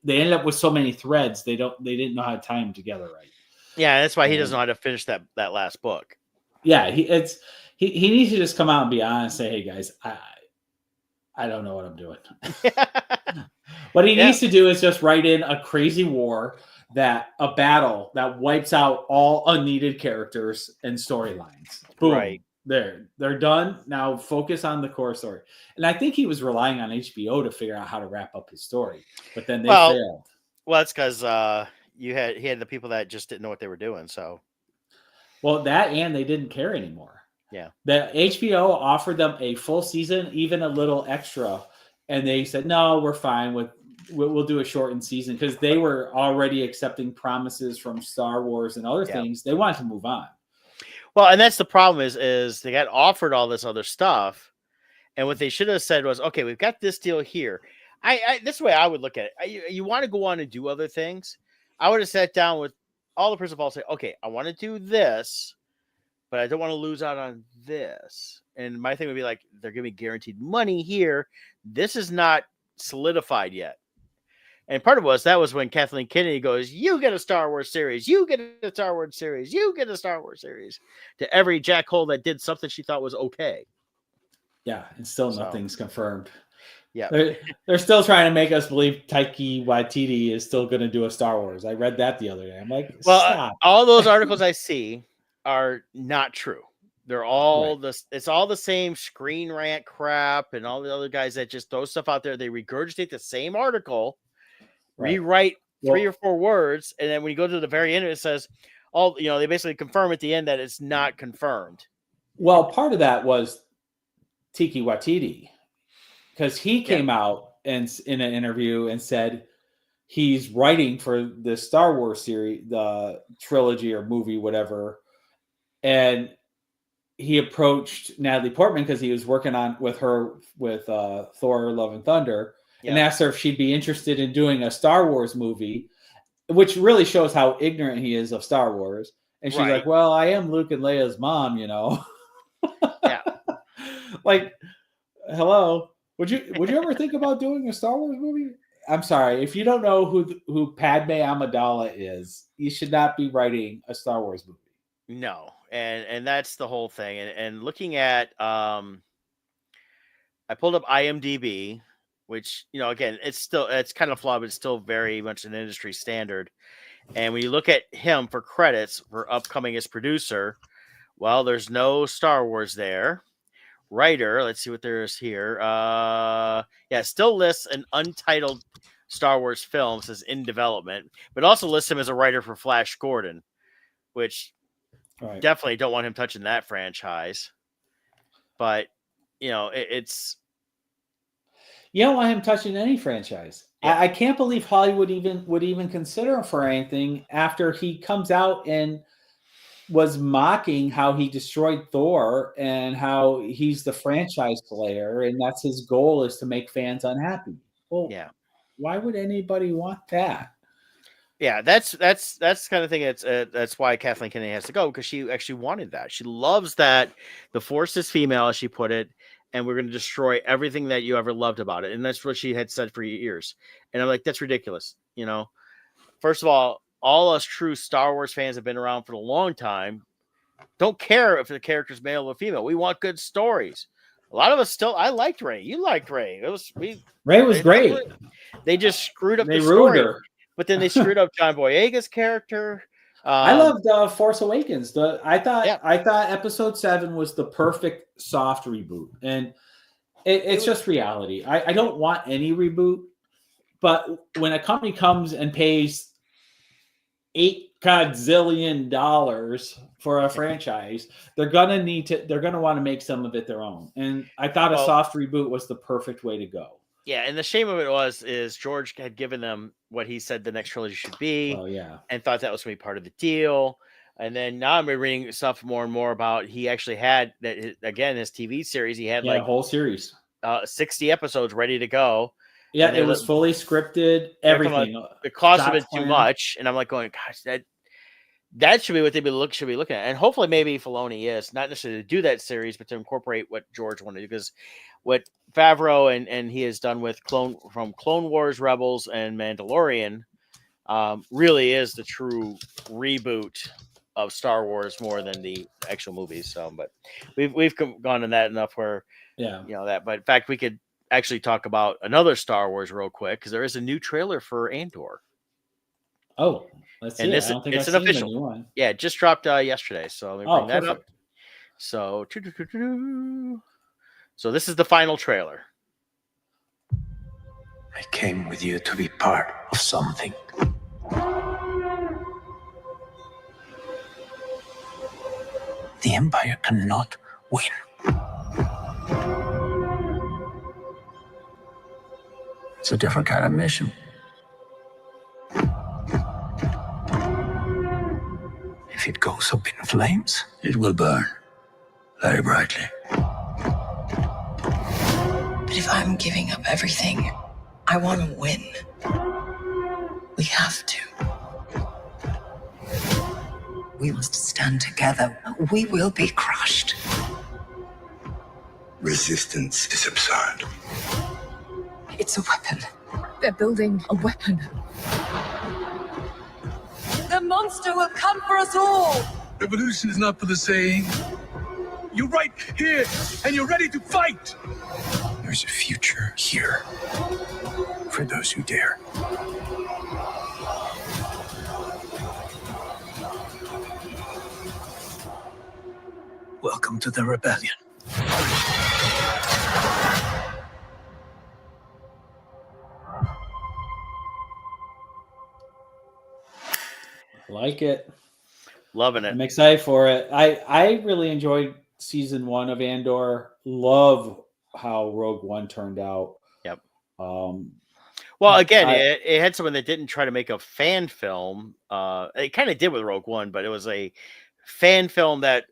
they ended up with so many threads, they didn't know how to tie them together right. Yeah, that's why he doesn't know how to finish that last book. Yeah, he needs to just come out and be honest, say, hey guys, I don't know what I'm doing. What he needs to do is just write in a crazy war, a battle that wipes out all unneeded characters and storylines. Boom. Right. They're done. Now focus on the core story. And I think he was relying on HBO to figure out how to wrap up his story, but then they failed. Well, it's because he had the people that just didn't know what they were doing. So, well, that, and they didn't care anymore. Yeah. The HBO offered them a full season, even a little extra, and they said, no, we're fine we'll do a shortened season, because they were already accepting promises from Star Wars and other things. They wanted to move on. Well, and that's the problem is they got offered all this other stuff, and what they should have said was, okay, we've got this deal here. This way I would look at it. You want to go on and do other things. I would have sat down with all the principals and say, okay, I want to do this, but I don't want to lose out on this. And my thing would be like, they're giving me guaranteed money here. This is not solidified yet. And part of that was when Kathleen Kennedy goes, you get a Star Wars series, you get a Star Wars series, you get a Star Wars series, to every jackhole that did something she thought was okay. Yeah, and still nothing's confirmed. Yeah. They're still trying to make us believe Taika Waititi is still going to do a Star Wars. I read that the other day. I'm like, well, stop. All those articles I see are not true. They're all it's all the same Screen Rant crap, and all the other guys that just throw stuff out there. They regurgitate the same article, rewrite 3 or 4 words, and then when you go to the very end, it says they basically confirm at the end that it's not confirmed. Well, part of that was Taika Waititi, because he came out and in an interview and said he's writing for the Star Wars series, the trilogy or movie, whatever, and he approached Natalie Portman because he was working with Thor: Love and Thunder, and asked her if she'd be interested in doing a Star Wars movie, which really shows how ignorant he is of Star Wars. And she's like, well, I am Luke and Leia's mom, Yeah. Like, hello. Would you ever think about doing a Star Wars movie? I'm sorry, if you don't know who Padme Amidala is, you should not be writing a Star Wars movie. No, and that's the whole thing. And looking at, I pulled up IMDb, which again, it's kind of flawed, but it's still very much an industry standard. And when you look at him for credits for upcoming as producer, well, there's no Star Wars there. Writer, let's see what there is here. Still lists an untitled Star Wars film, says in development, but also lists him as a writer for Flash Gordon, which definitely don't want him touching that franchise. But it's you don't want him touching any franchise. Yeah. I can't believe Hollywood would even consider him for anything after he comes out and was mocking how he destroyed Thor and how he's the franchise player and that's his goal, is to make fans unhappy. Well, why would anybody want that? Yeah, that's the kind of thing. That's why Kathleen Kennedy has to go, because she actually wanted that. She loves that the Force is female, as she put it, and we're going to destroy everything that you ever loved about it. And that's what she had said for years. And I'm like, that's ridiculous. First of all us true Star Wars fans have been around for a long time. Don't care if the character's male or female. We want good stories. A lot of us still. I liked Rey. You liked Rey. Rey was great. They just screwed up the story. But then they screwed up John Boyega's character. I loved Force Awakens. I Yeah, thought Episode 7 was the perfect soft reboot, and it's just reality. I don't want any reboot, but when a company comes and pays $8 gazillion for a franchise, they're gonna want to make some of it their own. And I thought a well, soft reboot was the perfect way to go. yeah, and the shame of it is George had given them what he said the next trilogy should be, Well, yeah, and thought that was going to be part of the deal. And then now I'm reading stuff more and more about he actually had that again his TV series. He had yeah, a like whole series. 60 episodes ready to go, Yeah, and it was fully scripted, they're talking about everything. the cost have been Shots too planned. much, and I'm like going, gosh, that should be what should be looking at, and hopefully maybe Filoni is not necessarily to do that series, but to incorporate what George wanted, because what Favreau and he has done with Clone Wars, Rebels, and Mandalorian really is the true reboot of Star Wars more than the actual movies. So, but we've gone to that enough where Yeah. that. But in fact, we could actually talk about another Star Wars real quick because there is a new trailer for Andor. Oh, let's see And it. I don't think it's I've an seen the official. new one. Yeah, it just dropped yesterday. So let me Oh, bring that up. perfect. So, so this is the final trailer. I came with you to be part of something. The Empire cannot win. It's a different kind of mission. If it goes up in flames, it will burn very brightly. But if I'm giving up everything, I want to win. We have to. We must stand together. We will be crushed. Resistance is absurd. It's a weapon. They're building a weapon. The monster will come for us all. Revolution is not for the saying. You're right here, and you're ready to fight. There's a future here for those who dare. Welcome to the rebellion. Like it. Loving it. I'm excited for it. I really enjoyed season 1 of Andor. Love how Rogue One turned out. Yep. Well, again, it had someone that didn't try to make a fan film. It kind of did with Rogue One, but it was a fan film that,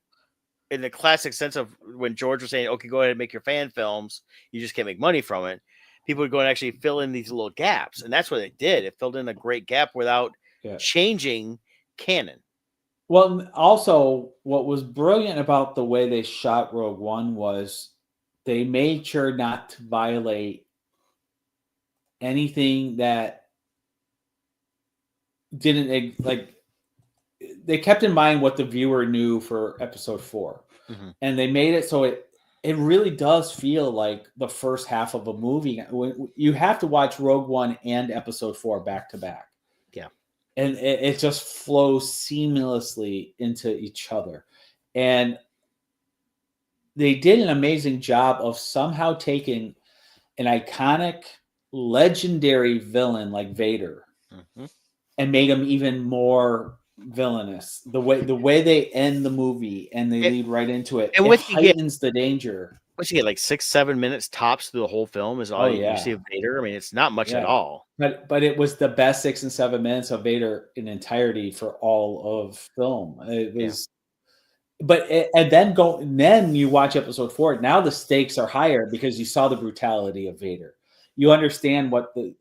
in the classic sense of when George was saying, "Okay, go ahead and make your fan films. You just can't make money from it." People would go and actually fill in these little gaps, and that's what it did. It filled in a great gap without changing canon. Well, also, what was brilliant about the way they shot Rogue One was they made sure not to violate anything that didn't like. They kept in mind what the viewer knew for episode 4, and they made it so it really does feel like the first half of a movie. You have to watch Rogue One and episode 4 back to back. Yeah. And it just flows seamlessly into each other. And they did an amazing job of somehow taking an iconic, legendary villain like Vader and made him even more villainous. The way they end the movie and they lead right into it, and it heightens the danger. What's he get, like 6-7 minutes tops through the whole film is all you see of Vader? I mean, it's not much at all. But it was the best 6 and 7 minutes of Vader in entirety for all of film. It was, and then you watch episode 4. Now the stakes are higher because you saw the brutality of Vader. You understand what the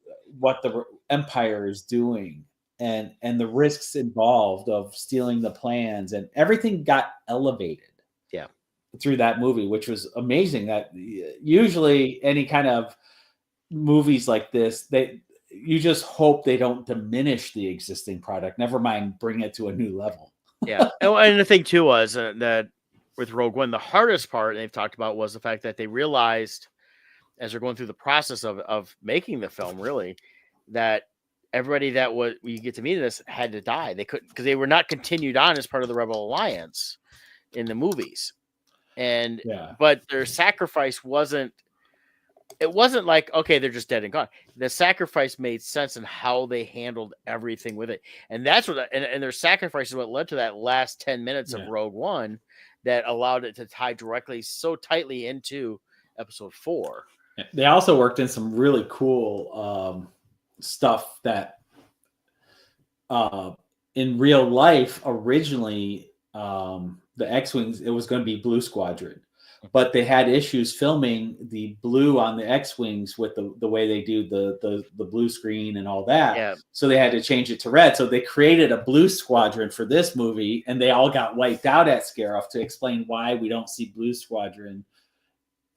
Empire is doing and the risks involved of stealing the plans, and everything got elevated. Yeah. Through that movie, which was amazing. That usually any kind of movies like this, you just hope they don't diminish the existing product. Never mind bring it to a new level. Yeah. And the thing too was that with Rogue One, the hardest part they've talked about was the fact that they realized as they're going through the process of making the film, really, that everybody that was you get to meet in this had to die. They couldn't because they were not continued on as part of the Rebel Alliance in the movies. And Yeah. but their sacrifice wasn't it wasn't like okay, they're just dead and gone. The sacrifice made sense in how they handled everything with it. And that's what and their sacrifice is what led to that last 10 minutes of Rogue One that allowed it to tie directly so tightly into episode 4. They also worked in some really cool stuff that in real life originally the X-Wings, it was going to be Blue Squadron, but they had issues filming the blue on the X-Wings with the way they do the blue screen and all that. Yeah. So they had to change it to red. So they created a Blue Squadron for this movie, and they all got wiped out at Scare-Off to explain why we don't see Blue Squadron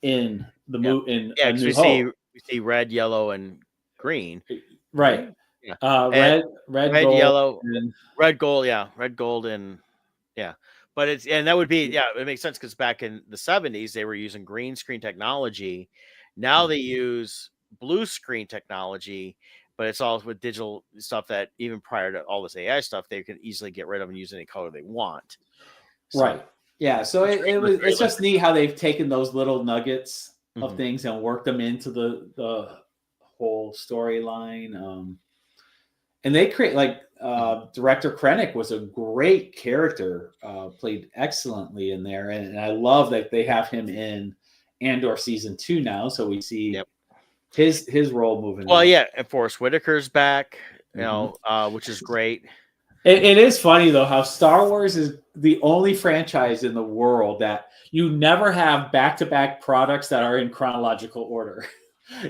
in the movie. In New Hope. We see red, yellow, and green. Right. Yeah. Red, gold, yellow, and red, gold. Yeah, red, gold, and yeah. But it's and that would be it makes sense because back in the 70s they were using green screen technology. Now they use blue screen technology, but it's all with digital stuff that even prior to all this AI stuff they can easily get rid of and use any color they want. So, right. Yeah. So it's just neat how they've taken those little nuggets of things and worked them into the whole storyline. And they create director Krennic was a great character, played excellently in there, and I love that they have him in Andor season 2 now, so we see his role moving. Well, and Forrest Whitaker's back, you know, which is great. It is funny though how Star Wars is the only franchise in the world that you never have back-to-back products that are in chronological order.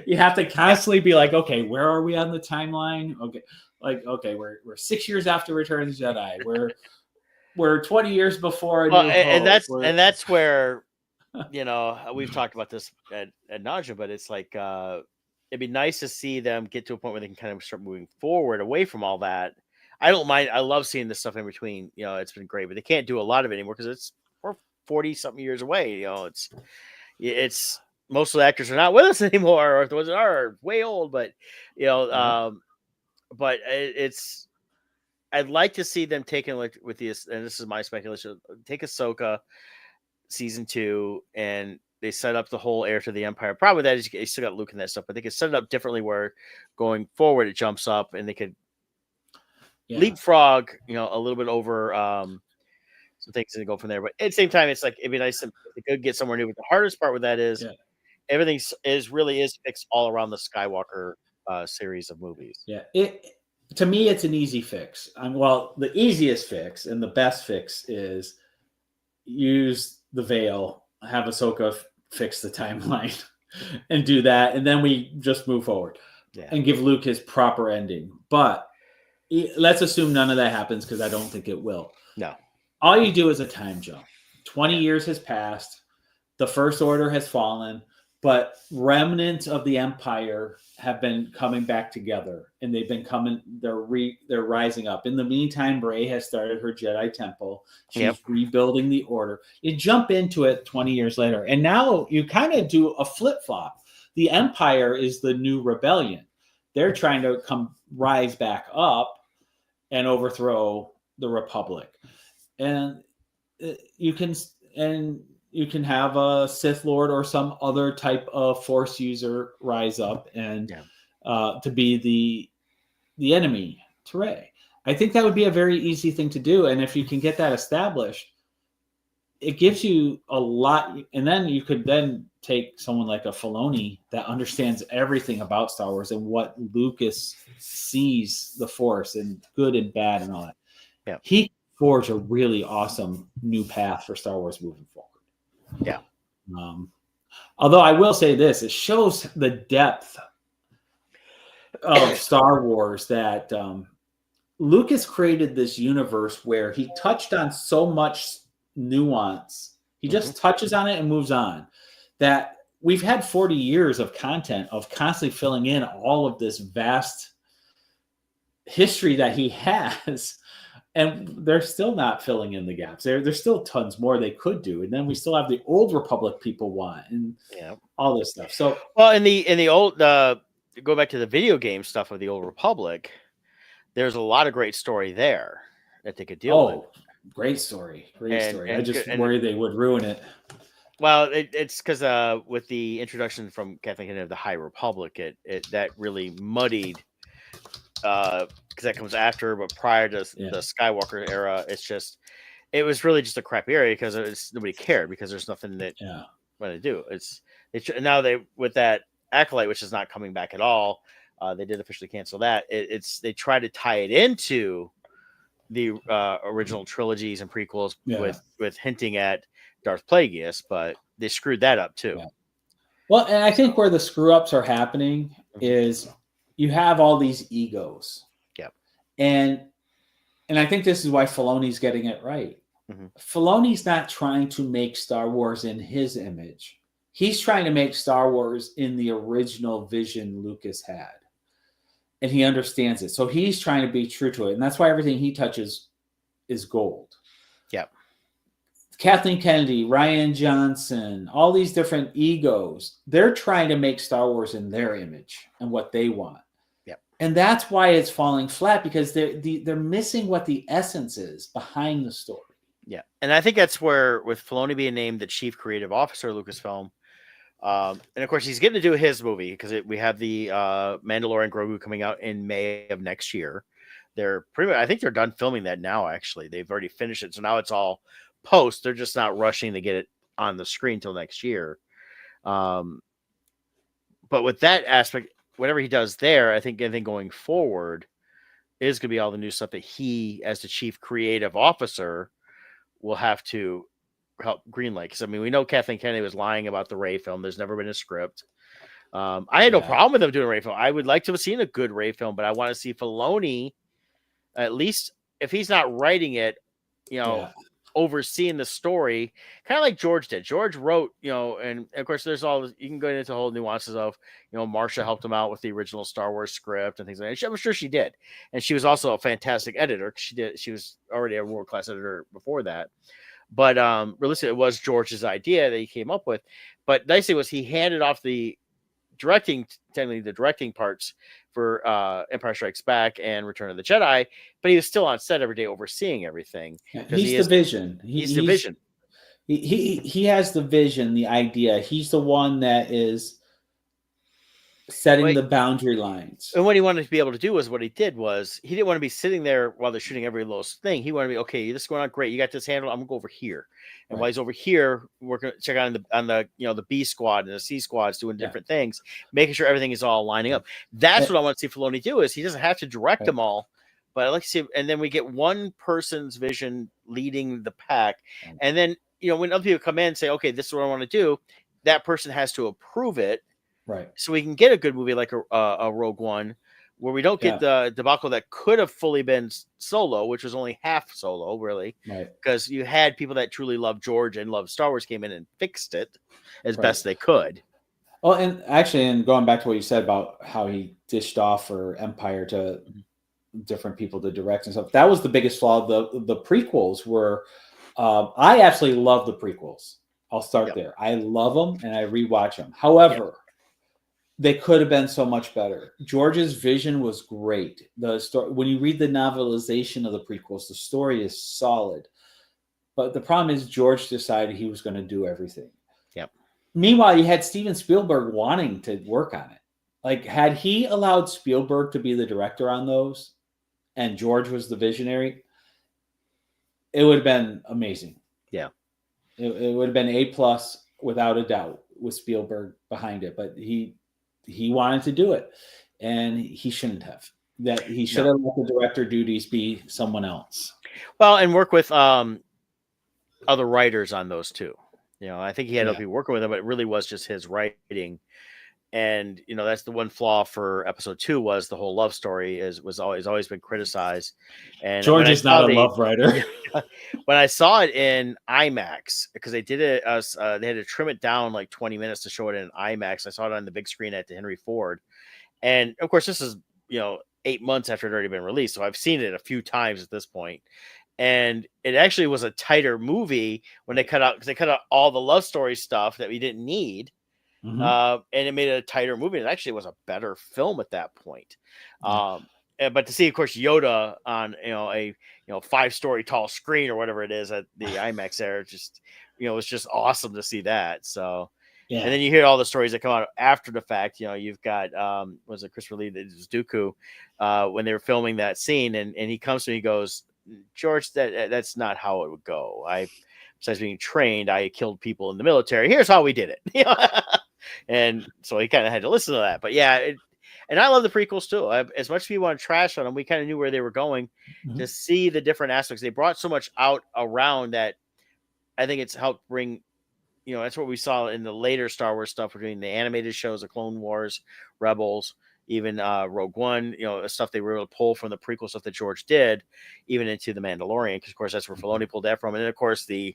You have to constantly be like, okay, where are we on the timeline? Okay, we're 6 years after Return of the Jedi. We're 20 years before. And that's where, you know, we've talked about this at nauseam, but it's like it'd be nice to see them get to a point where they can kind of start moving forward away from all that. I don't mind. I love seeing this stuff in between. You know, it's been great, but they can't do a lot of it anymore because we're 40 something years away. You know, it's most of the actors are not with us anymore, or the ones that are way old. But you know, but it's. I'd like to see them taking with this, and this is my speculation. Take Ahsoka season 2, and they set up the whole heir to the Empire. Probably that is they still got Luke and that stuff, but they could set it up differently where going forward it jumps up, and they could leapfrog, you know, a little bit over some things and go from there. But at the same time, it's like it'd be nice if they could get somewhere new. But the hardest part with that is everything really is fixed all around the Skywalker series of movies. Yeah, to me, it's an easy fix. Well, the easiest fix and the best fix is use the veil, have Ahsoka fix the timeline, and do that, and then we just move forward and give Luke his proper ending. But let's assume none of that happens because I don't think it will. No. All you do is a time jump. 20 years has passed. The First Order has fallen, but remnants of the Empire have been coming back together, and they've been coming. They're rising up. In the meantime, Rey has started her Jedi Temple. She's rebuilding the Order. You jump into it 20 years later, and now you kind of do a flip flop. The Empire is the new rebellion. They're trying to rise back up and overthrow the Republic, and you can have a Sith Lord or some other type of Force user rise up and to be the enemy to Rey. I think that would be a very easy thing to do, and if you can get that established, it gives you a lot. And then you could then take someone like a Filoni that understands everything about Star Wars and what Lucas sees the Force and good and bad and all that. Yeah, he forged a really awesome new path for Star Wars moving forward. Yeah. Although I will say this, it shows the depth of Star Wars that Lucas created this universe where he touched on so much nuance. He just touches on it and moves on. That we've had 40 years of content of constantly filling in all of this vast history that he has. And they're still not filling in the gaps. There's still tons more they could do. And then we still have the old Republic people want and all this stuff. So well, in the old go back to the video game stuff of the old Republic, there's a lot of great story there that they could deal with. Oh, great story. Great And story. I and just and worry they would ruin it. well, it's because with the introduction from Kathleen Kennedy of the High Republic, it that really muddied because that comes after, but prior to Yeah. the Skywalker era, it was really just a crap area because nobody cared because there's nothing that Yeah. what to do. Now they with that Acolyte, which is not coming back at all. They did officially cancel that. They try to tie it into the original trilogies and prequels Yeah. with hinting at Darth Plagueis, but they screwed that up too. Yeah. Well, and I think where the screw ups are happening is you have all these egos. Yep. And I think this is why Filoni's getting it right. Filoni's not trying to make Star Wars in his image. He's trying to make Star Wars in the original vision Lucas had. And he understands it. So he's trying to be true to it. And that's why everything he touches is gold. Yep. Kathleen Kennedy, Rian Johnson, all these different egos, they're trying to make Star Wars in their image and what they want. Yep. And that's why it's falling flat, because they're missing what the essence is behind the story. Yeah. And I think that's where, with Filoni being named the chief creative officer of Lucasfilm, and of course he's getting to do his movie because we have the Mandalorian Grogu coming out in May of next year. I think they're done filming that now. Actually, they've already finished it, so now it's all post. They're just not rushing to get it on the screen till next year. But with that aspect, whatever he does there, I think anything going forward is going to be all the new stuff that he, as the chief creative officer, will have to help greenlight. Because I mean, we know Kathleen Kennedy was lying about the Rey film. There's never been a script. I had no problem with them doing a Rey film. I would like to have seen a good Rey film, but I want to see Filoni, at least if he's not writing it, overseeing the story, kind of like George did. George wrote, and of course there's all, you can go into whole nuances of, Marsha helped him out with the original Star Wars script and things like that. I'm sure she did. And she was also a fantastic editor. She was already a world-class editor before that. But realistically, it was George's idea that he came up with. But the nice thing was he handed off the directing parts for Empire Strikes Back and Return of the Jedi, but he was still on set every day overseeing everything. He's the vision. He's the vision. He has the vision, the idea. He's the one that is setting the boundary lines. And what he wanted to be able to do was what he did was he didn't want to be sitting there while they're shooting every little thing. He wanted to be, okay, this is going on great. You got this handle. I'm gonna go over here. And while he's over here, we're gonna check out on the the B squad and the C squads doing different things, making sure everything is all lining up. That's what I want to see Filoni do. Is he doesn't have to direct them all, but I like to see. And then we get one person's vision leading the pack, and then when other people come in and say, okay, this is what I want to do, that person has to approve it. Right. So we can get a good movie like a Rogue One, where we don't get the debacle that could have fully been Solo, which was only half Solo, really. Right. Because you had people that truly love George and love Star Wars came in and fixed it as best they could. Well, and actually, and going back to what you said about how he dished off for Empire to different people to direct and stuff, that was the biggest flaw. The prequels were, I absolutely love the prequels. I'll start there. I love them and I rewatch them. However, they could have been so much better. George's vision was great. The story, when you read the novelization of the prequels, the story is solid. But the problem is George decided he was going to do everything. Yep. Meanwhile, you had Steven Spielberg wanting to work on it. Like, had he allowed Spielberg to be the director on those and George was the visionary, it would have been amazing. Yeah. It would have been A+ without a doubt with Spielberg behind it. But he wanted to do it, and he shouldn't have. That he should have let the director duties be someone else. Well, and work with other writers on those too. I think he had other people working with him, but it really was just his writing. And that's the one flaw for episode 2 was the whole love story was always been criticized. And George is not a love writer. When I saw it in IMAX, because they did it, they had to trim it down like 20 minutes to show it in IMAX. I saw it on the big screen at the Henry Ford, and of course, this is 8 months after it had already been released, so I've seen it a few times at this point. And it actually was a tighter movie when they cut out all the love story stuff that we didn't need. And it made it a tighter movie. It actually was a better film at that point. but to see, of course, Yoda on a 5-story tall screen or whatever it is at the IMAX there, just it's just awesome to see that. So, and then you hear all the stories that come out after the fact. You've got was it Christopher Lee that was Dooku when they were filming that scene, and he comes to me, he goes, George, that's not how it would go. Besides being trained, I killed people in the military. Here's how we did it. And so he kind of had to listen to that. But yeah, and I love the prequels too. As much as we want to trash on them, we kind of knew where they were going. To see the different aspects. They brought so much out around that I think it's helped bring, that's what we saw in the later Star Wars stuff between the animated shows, the Clone Wars, Rebels, even Rogue One, stuff they were able to pull from the prequel stuff that George did, even into The Mandalorian, because of course that's where Filoni pulled that from. And then of course the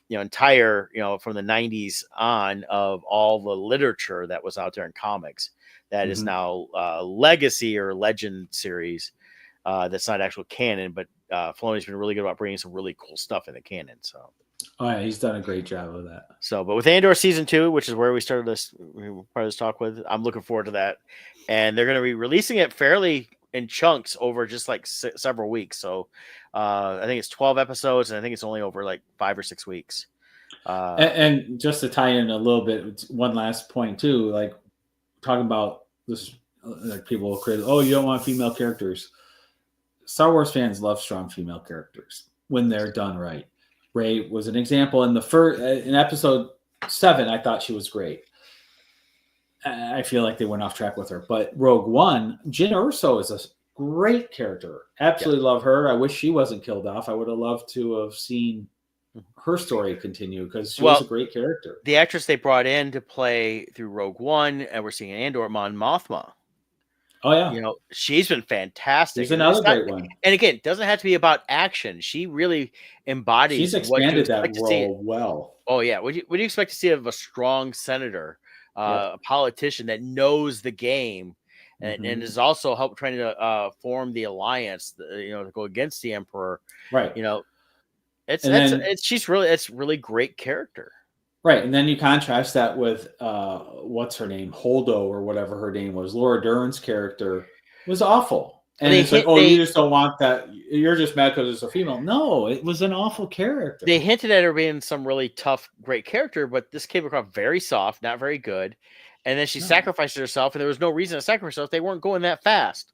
entire, from the 90s on, of all the literature that was out there in comics that is now legacy or legend series that's not actual canon, but Filoni's been really good about bringing some really cool stuff in the canon. So yeah, he's done a great job of that. So, but with Andor season 2, which is where we started this part of this talk with, I'm looking forward to that. And they're going to be releasing it fairly in chunks over just like several weeks. So I think it's 12 episodes, and I think it's only over like 5 or 6 weeks. And just to tie in a little bit, one last point too, like talking about this, like people will criticize, oh, you don't want female characters. Star Wars fans love strong female characters when they're done right. Rey was an example in episode 7. I thought she was great. I feel like they went off track with her, but Rogue One, Jyn Erso is a great character. Absolutely love her. I wish she wasn't killed off. I would have loved to have seen her story continue because she was a great character. The actress they brought in to play through Rogue One, and we're seeing Andor, Mon Mothma. Oh yeah, she's been fantastic. She's another great one. And again, it doesn't have to be about action. She really embodies. She's expanded that role well. Oh yeah, what do you expect to see of a strong senator, a politician that knows the game, and is also trying to form the alliance, to go against the Emperor. Right. She's really great character. Right, and then you contrast that with what's her name, Holdo or whatever her name was. Laura Dern's character was awful, and it's like, you just don't want that. You're just mad because it's a female. No, it was an awful character. They hinted at her being some really tough, great character, but this came across very soft, not very good. And then she sacrificed herself, and there was no reason to sacrifice herself. They weren't going that fast.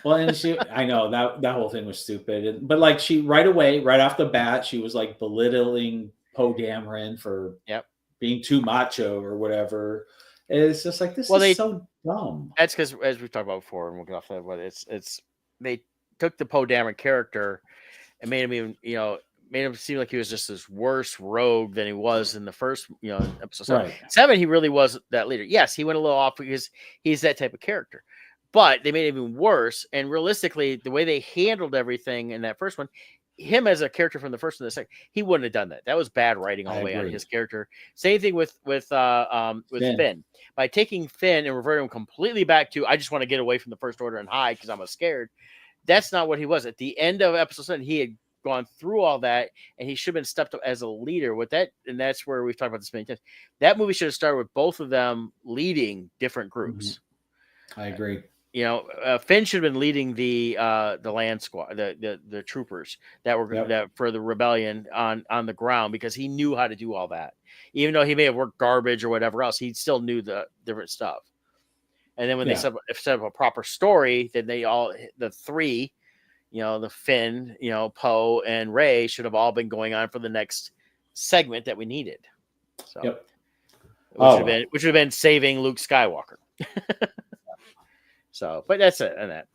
Well, and I know that whole thing was stupid, but like she right away, right off the bat, she was like belittling Poe Dameron for being too macho or whatever. It's just like this is so dumb. That's because, as we've talked about before, and we'll get off that, but it's they took the Poe Dameron character and made him seem like he was just this worse rogue than he was in the first, episode 7. 7, he really was that leader. Yes, he went a little off because he's that type of character, but they made it even worse. And realistically, the way they handled everything in that first one, him as a character from the first and the second, he wouldn't have done that. That was bad writing all the way on his character. Same thing with Finn. By taking Finn and reverting him completely back to, I just want to get away from the First Order and hide because I'm scared. That's not what he was. At the end of episode 7, he had gone through all that, and he should have been stepped up as a leader with that. And that's where we've talked about this many times. That movie should have started with both of them leading different groups. I agree. Finn should have been leading the land squad, the troopers that were that for the rebellion on the ground, because he knew how to do all that. Even though he may have worked garbage or whatever else, he still knew the different stuff. And then when they set up a proper story, then the three, the Finn, Poe and Rey should have all been going on for the next segment that we needed. So, which would have been saving Luke Skywalker. So, but that's it and that.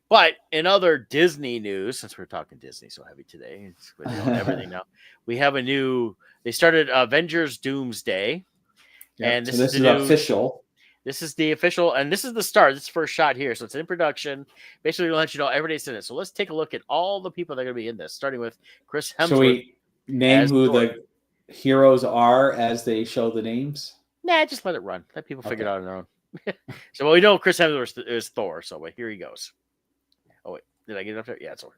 But in other Disney news, since we're talking Disney so heavy today, it's everything now. We have they started Avengers Doomsday. And this is official. This is the official, and this is the start. This is the first shot here. So it's in production. Basically, we'll let you know everybody's in it. So let's take a look at all the people that are going to be in this, starting with Chris Hemsworth. So we name who the heroes are as they show the names? Nah, just let it run. Let people figure it out on their own. So we know Chris Hemsworth is Thor. So here he goes. Oh wait, did I get it up there? Yeah, it's okay.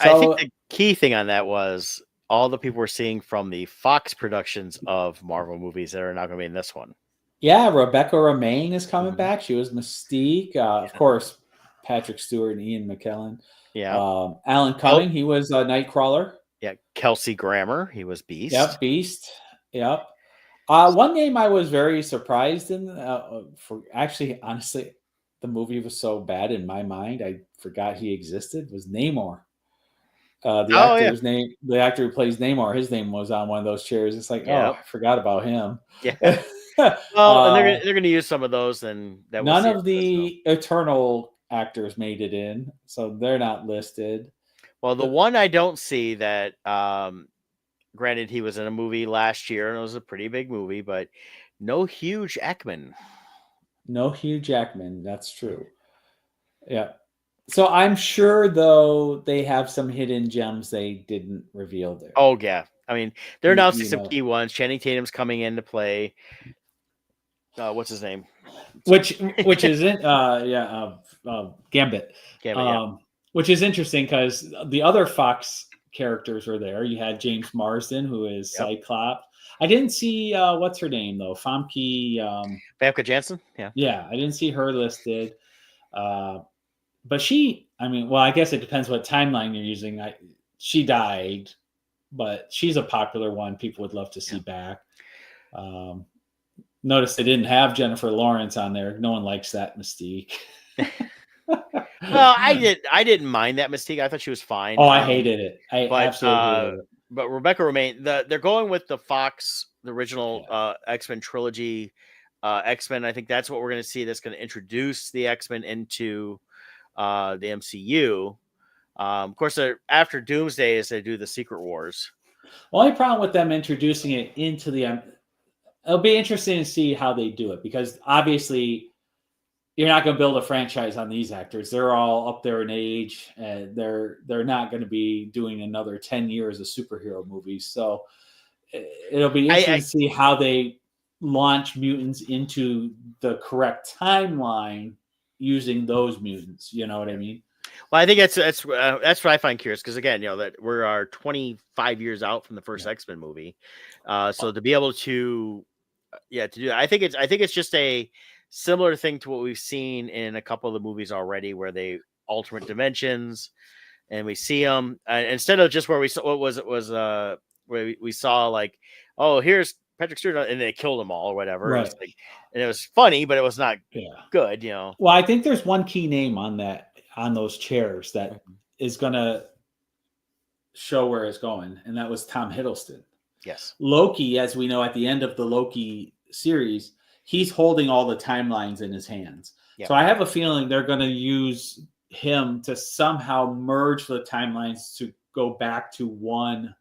I think So the key thing on that was all the people we're seeing from the Fox productions of Marvel movies that are now going to be in this one. yeah, Rebecca Romaine is coming Mhm. back. She was Mystique. Of course, Patrick Stewart and Ian McKellen. Yeah. Alan Cumming, he was Nightcrawler. Yeah. Kelsey Grammer, he was Beast. Yep, Beast. Yep. One name I was very surprised in for actually, honestly, the movie was so bad in my mind, I forgot he existed, was Namor. The Oh, yeah. actor's name, the actor who plays Namor, his name was on one of those chairs. It's like, oh, Yep. I forgot about him. Yeah. Well, and Uh, they're gonna use some of those, and that we'll None see. of the Eternal actors made it in, so they're not listed. Well, the one I don't see that, granted, he was in a movie last year, and it was a pretty big movie, but no Hugh Jackman. No Hugh Jackman. That's true. Yeah. So I'm sure, though, they have some hidden gems they didn't reveal there. Oh yeah, I mean they're You announcing some know. key ones. Channing Tatum's coming in to play. What's his name? Which isn't Gambit. Gambit, yeah. Which is interesting because the other Fox characters were there. You had James Marsden, who is Yep. Cyclops. I didn't see what's her name though, Famke. Famke Janssen, yeah. Yeah, I didn't see her listed. But she, I mean, well, I guess it depends what timeline you're using. She died, but she's a popular one. People would love to see back. Notice they didn't have Jennifer Lawrence on there. No one likes that Mystique. Well, I didn't mind that Mystique. I thought she was fine. Oh, I hated it. I absolutely hated it. But Rebecca Romaine, they're going with the Fox, the original X-Men trilogy. X-Men, I think that's what we're going to see. That's going to introduce the X-Men into the MCU. Of course, after Doomsday is they do the Secret Wars. Only problem with them introducing it into the it'll be interesting to see how they do it, because obviously you're not going to build a franchise on these actors. They're all up there in age, and they're not going to be doing another 10 years of superhero movies. So it'll be interesting to see how they launch mutants into the correct timeline using those mutants. You know what I mean? Well, I think that's what I find curious, because again, that we are 25 years out from the first X-Men movie, so to be able to to do that, I think it's just a similar thing to what we've seen in a couple of the movies already, where they alternate dimensions, and we see them instead of just where we saw where we saw like, oh, here's Patrick Stewart, and they killed them all or whatever. Right. It was like, and it was funny, but it was not good, Well, I think there's one key name on those chairs that is going to show where it's going, and that was Tom Hiddleston. Yes. Loki, as we know at the end of the Loki series, he's holding all the timelines in his hands. Yep. So I have a feeling they're going to use him to somehow merge the timelines to go back to one,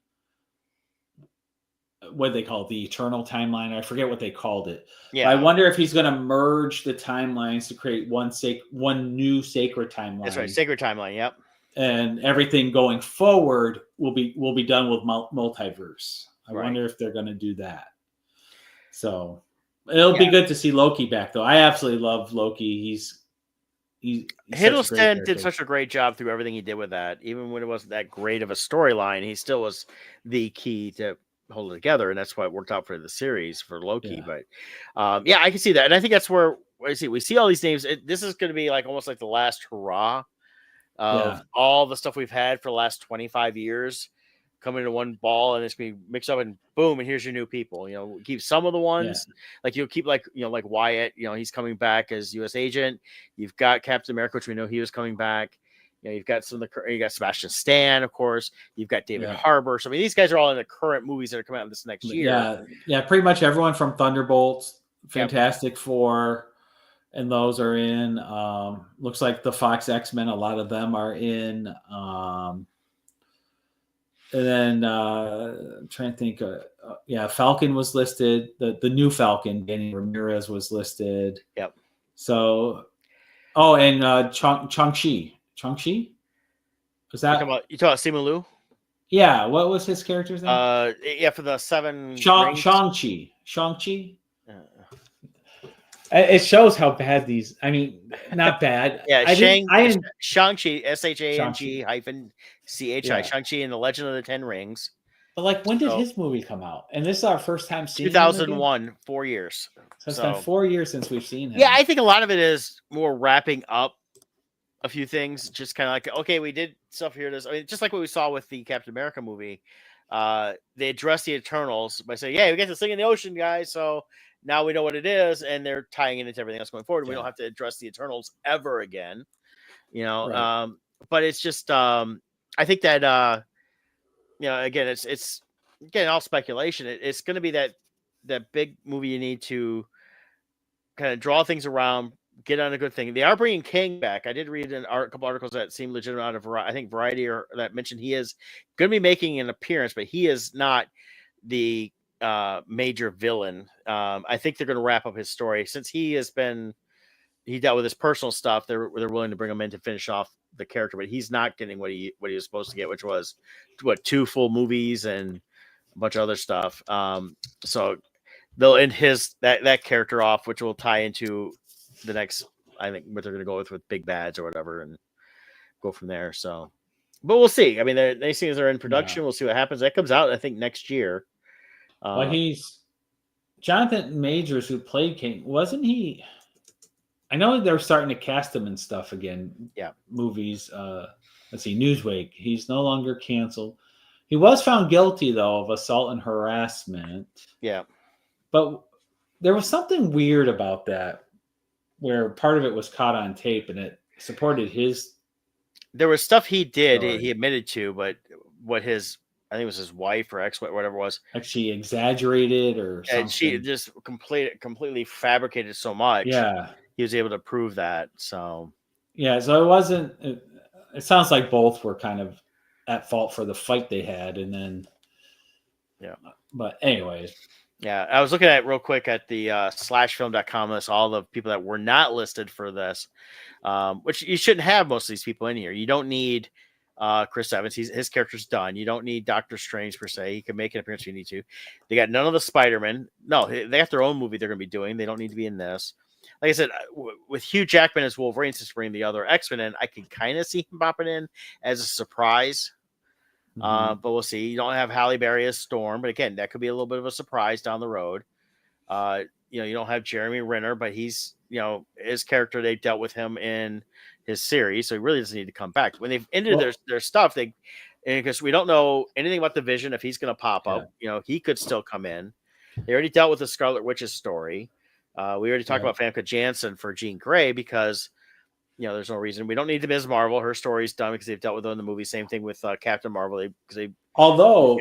what they call it, the eternal timeline. I forget what they called it. Yeah. But I wonder if he's going to merge the timelines to create one new sacred timeline. That's right, sacred timeline. Yep. And everything going forward will be done with multiverse. I wonder if they're going to do that. So it'll be good to see Loki back, though. I absolutely love Loki. He's Hiddleston did such a great job through everything he did with that. Even when it wasn't that great of a storyline, he still was the key to hold it together, and that's why it worked out for the series for Loki. Yeah. But I can see that, and I think that's where we see all these names. This is going to be like almost like the last hurrah of all the stuff we've had for the last 25 years coming into one ball, and it's going to be mixed up, and boom, and here's your new people. Keep some of the ones, like you'll keep like Wyatt, he's coming back as U.S. agent. You've got Captain America, which we know he was coming back. You've got you got Sebastian Stan, of course. You've got David Harbour. So I mean, these guys are all in the current movies that are coming out this next year. Yeah, pretty much everyone from Thunderbolts, Fantastic Four, and those are in. Looks like the Fox X-Men, a lot of them are in. And then I'm trying to think. Falcon was listed. The new Falcon, Danny Ramirez, was listed. Yep. So, and Shang-Chi. Shang-Chi? Was that? You talking about Simu Liu? Yeah. What was his character's name? For the seven. Shang-Chi. Shang-Chi? It shows how bad these. I mean, not bad. Shang-Chi, SHANG CHI, Shang-Chi and the Legend of the Ten Rings. But like, when did So- his movie come out? And this is our first time seeing him again? 2001, 4 years. So it's been 4 years since we've seen him. Yeah, I think a lot of it is more wrapping up a few things. Just kind of like, okay, we did stuff here. I mean, just like what we saw with the Captain America movie. They addressed the Eternals by saying, "Yeah, we get this thing in the ocean, guys. So now we know what it is," and they're tying it into everything else going forward. We don't have to address the Eternals ever again, you know. Right. But it's just, I think that, again, it's again all speculation. It's going to be that big movie you need to kind of draw things around, get on a good thing. They are bringing King back. I did read a couple articles that seem legitimate out of I think Variety, or that mentioned he is going to be making an appearance, but he is not the major villain. I think they're going to wrap up his story since he dealt with his personal stuff. They're willing to bring him in to finish off the character, but he's not getting what he was supposed to get, which was 2 full movies and a bunch of other stuff. So they'll end that character off, which will tie into the next, I think, what they're going to go with Big Bads or whatever, and go from there. So, but we'll see. I mean, they see as they're in production. Yeah. We'll see what happens. That comes out, I think, next year. Well, he's Jonathan Majors, who played King, wasn't he? I know they're starting to cast him and stuff again. Yeah, movies. Let's see, Newsweek. He's no longer canceled. He was found guilty though of assault and harassment. Yeah. But there was something weird about that, where part of it was caught on tape and it supported his. There was stuff he did, he admitted to, but what I think it was his wife or ex, whatever it was. Like she exaggerated or something. And she just completely fabricated so much. Yeah. He was able to prove that. So. Yeah, so it wasn't. It sounds like both were kind of at fault for the fight they had, and then. Yeah. But anyways. Yeah, I was looking at real quick at the slashfilm.com list, all the people that were not listed for this, which you shouldn't have most of these people in here. You don't need Chris Evans. His character's done. You don't need Doctor Strange per se. He can make an appearance if you need to. They got none of the Spider-Man. No, they have their own movie they're going to be doing. They don't need to be in this. Like I said, with Hugh Jackman as Wolverine, since bringing the other X-Men in, I can kind of see him popping in as a surprise. But we'll see. You don't have Halle Berry as Storm, but again, that could be a little bit of a surprise down the road. You don't have Jeremy Renner, but he's, his character, they dealt with him in his series, so he really doesn't need to come back. When they've ended their stuff, because we don't know anything about the Vision, if he's going to pop up, he could still come in. They already dealt with the Scarlet Witch's story. We already talked about Famke Janssen for Jean Grey because. There's no reason. We don't need the Ms. Marvel. Her story's done because they've dealt with her in the movie. Same thing with Captain Marvel. Although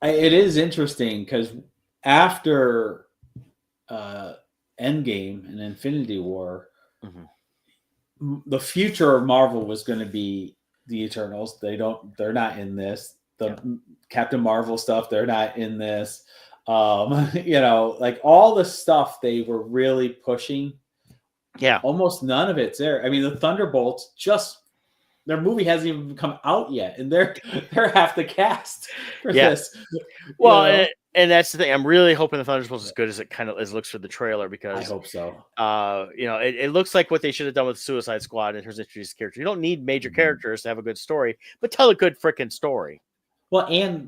it is interesting because after Endgame and Infinity War, the future of Marvel was going to be the Eternals. They're not in this. Captain Marvel stuff, they're not in this. Like all the stuff they were really pushing. Yeah, almost none of it's there. I mean, the Thunderbolts their movie hasn't even come out yet, and they're half the cast for this. Well, and that's the thing. I'm really hoping the Thunderbolts is as good as it looks for the trailer because I hope so. It looks like what they should have done with Suicide Squad in terms of introducing characters. You don't need major characters to have a good story, but tell a good freaking story. Well, and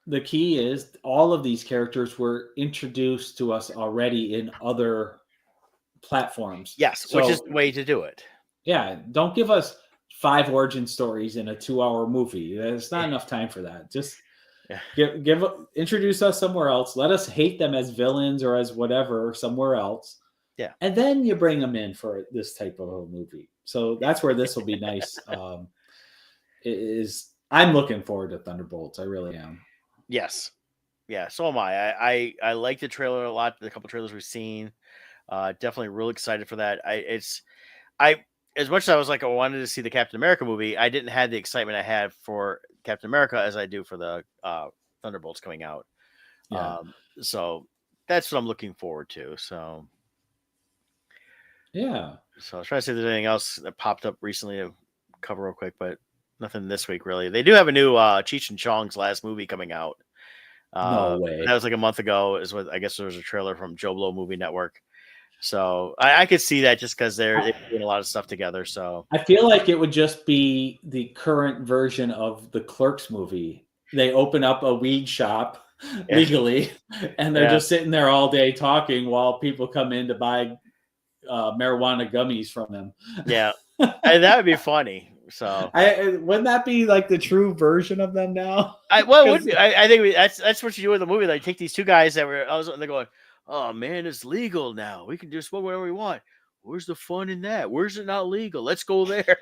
the key is all of these characters were introduced to us already in other platforms. Yes, which is the way to do it. Yeah, don't give us 5 origin stories in a 2-hour movie. There's not enough time for that. Just introduce us somewhere else. Let us hate them as villains or as whatever somewhere else. Yeah, and then you bring them in for this type of a movie. So that's where this will be nice. I'm looking forward to Thunderbolts. I really am. Yes, yeah. So am I. I like the trailer a lot. The couple trailers we've seen. Definitely real excited for that. As much as I was like, I wanted to see the Captain America movie, I didn't have the excitement I had for Captain America as I do for the Thunderbolts coming out. Yeah. So that's what I'm looking forward to. So yeah. So I was trying to see if there's anything else that popped up recently to cover real quick, but nothing this week really. They do have a new Cheech and Chong's last movie coming out. No way. That was like a month ago. Is what I guess there was a trailer from Joe Blow Movie Network. So I could see that just because they're doing a lot of stuff together. So I feel like it would just be the current version of the Clerks movie. They open up a weed shop yeah, legally, and they're yeah, just sitting there all day talking while people come in to buy marijuana gummies from them. yeah. And that would be funny. So Wouldn't that be like the true version of them now? well, it would be. I think that's what you do with the movie. Like take these two guys that were, they're going, oh man, it's legal now. We can just smoke whatever we want. Where's the fun in that? Where's it not legal? Let's go there.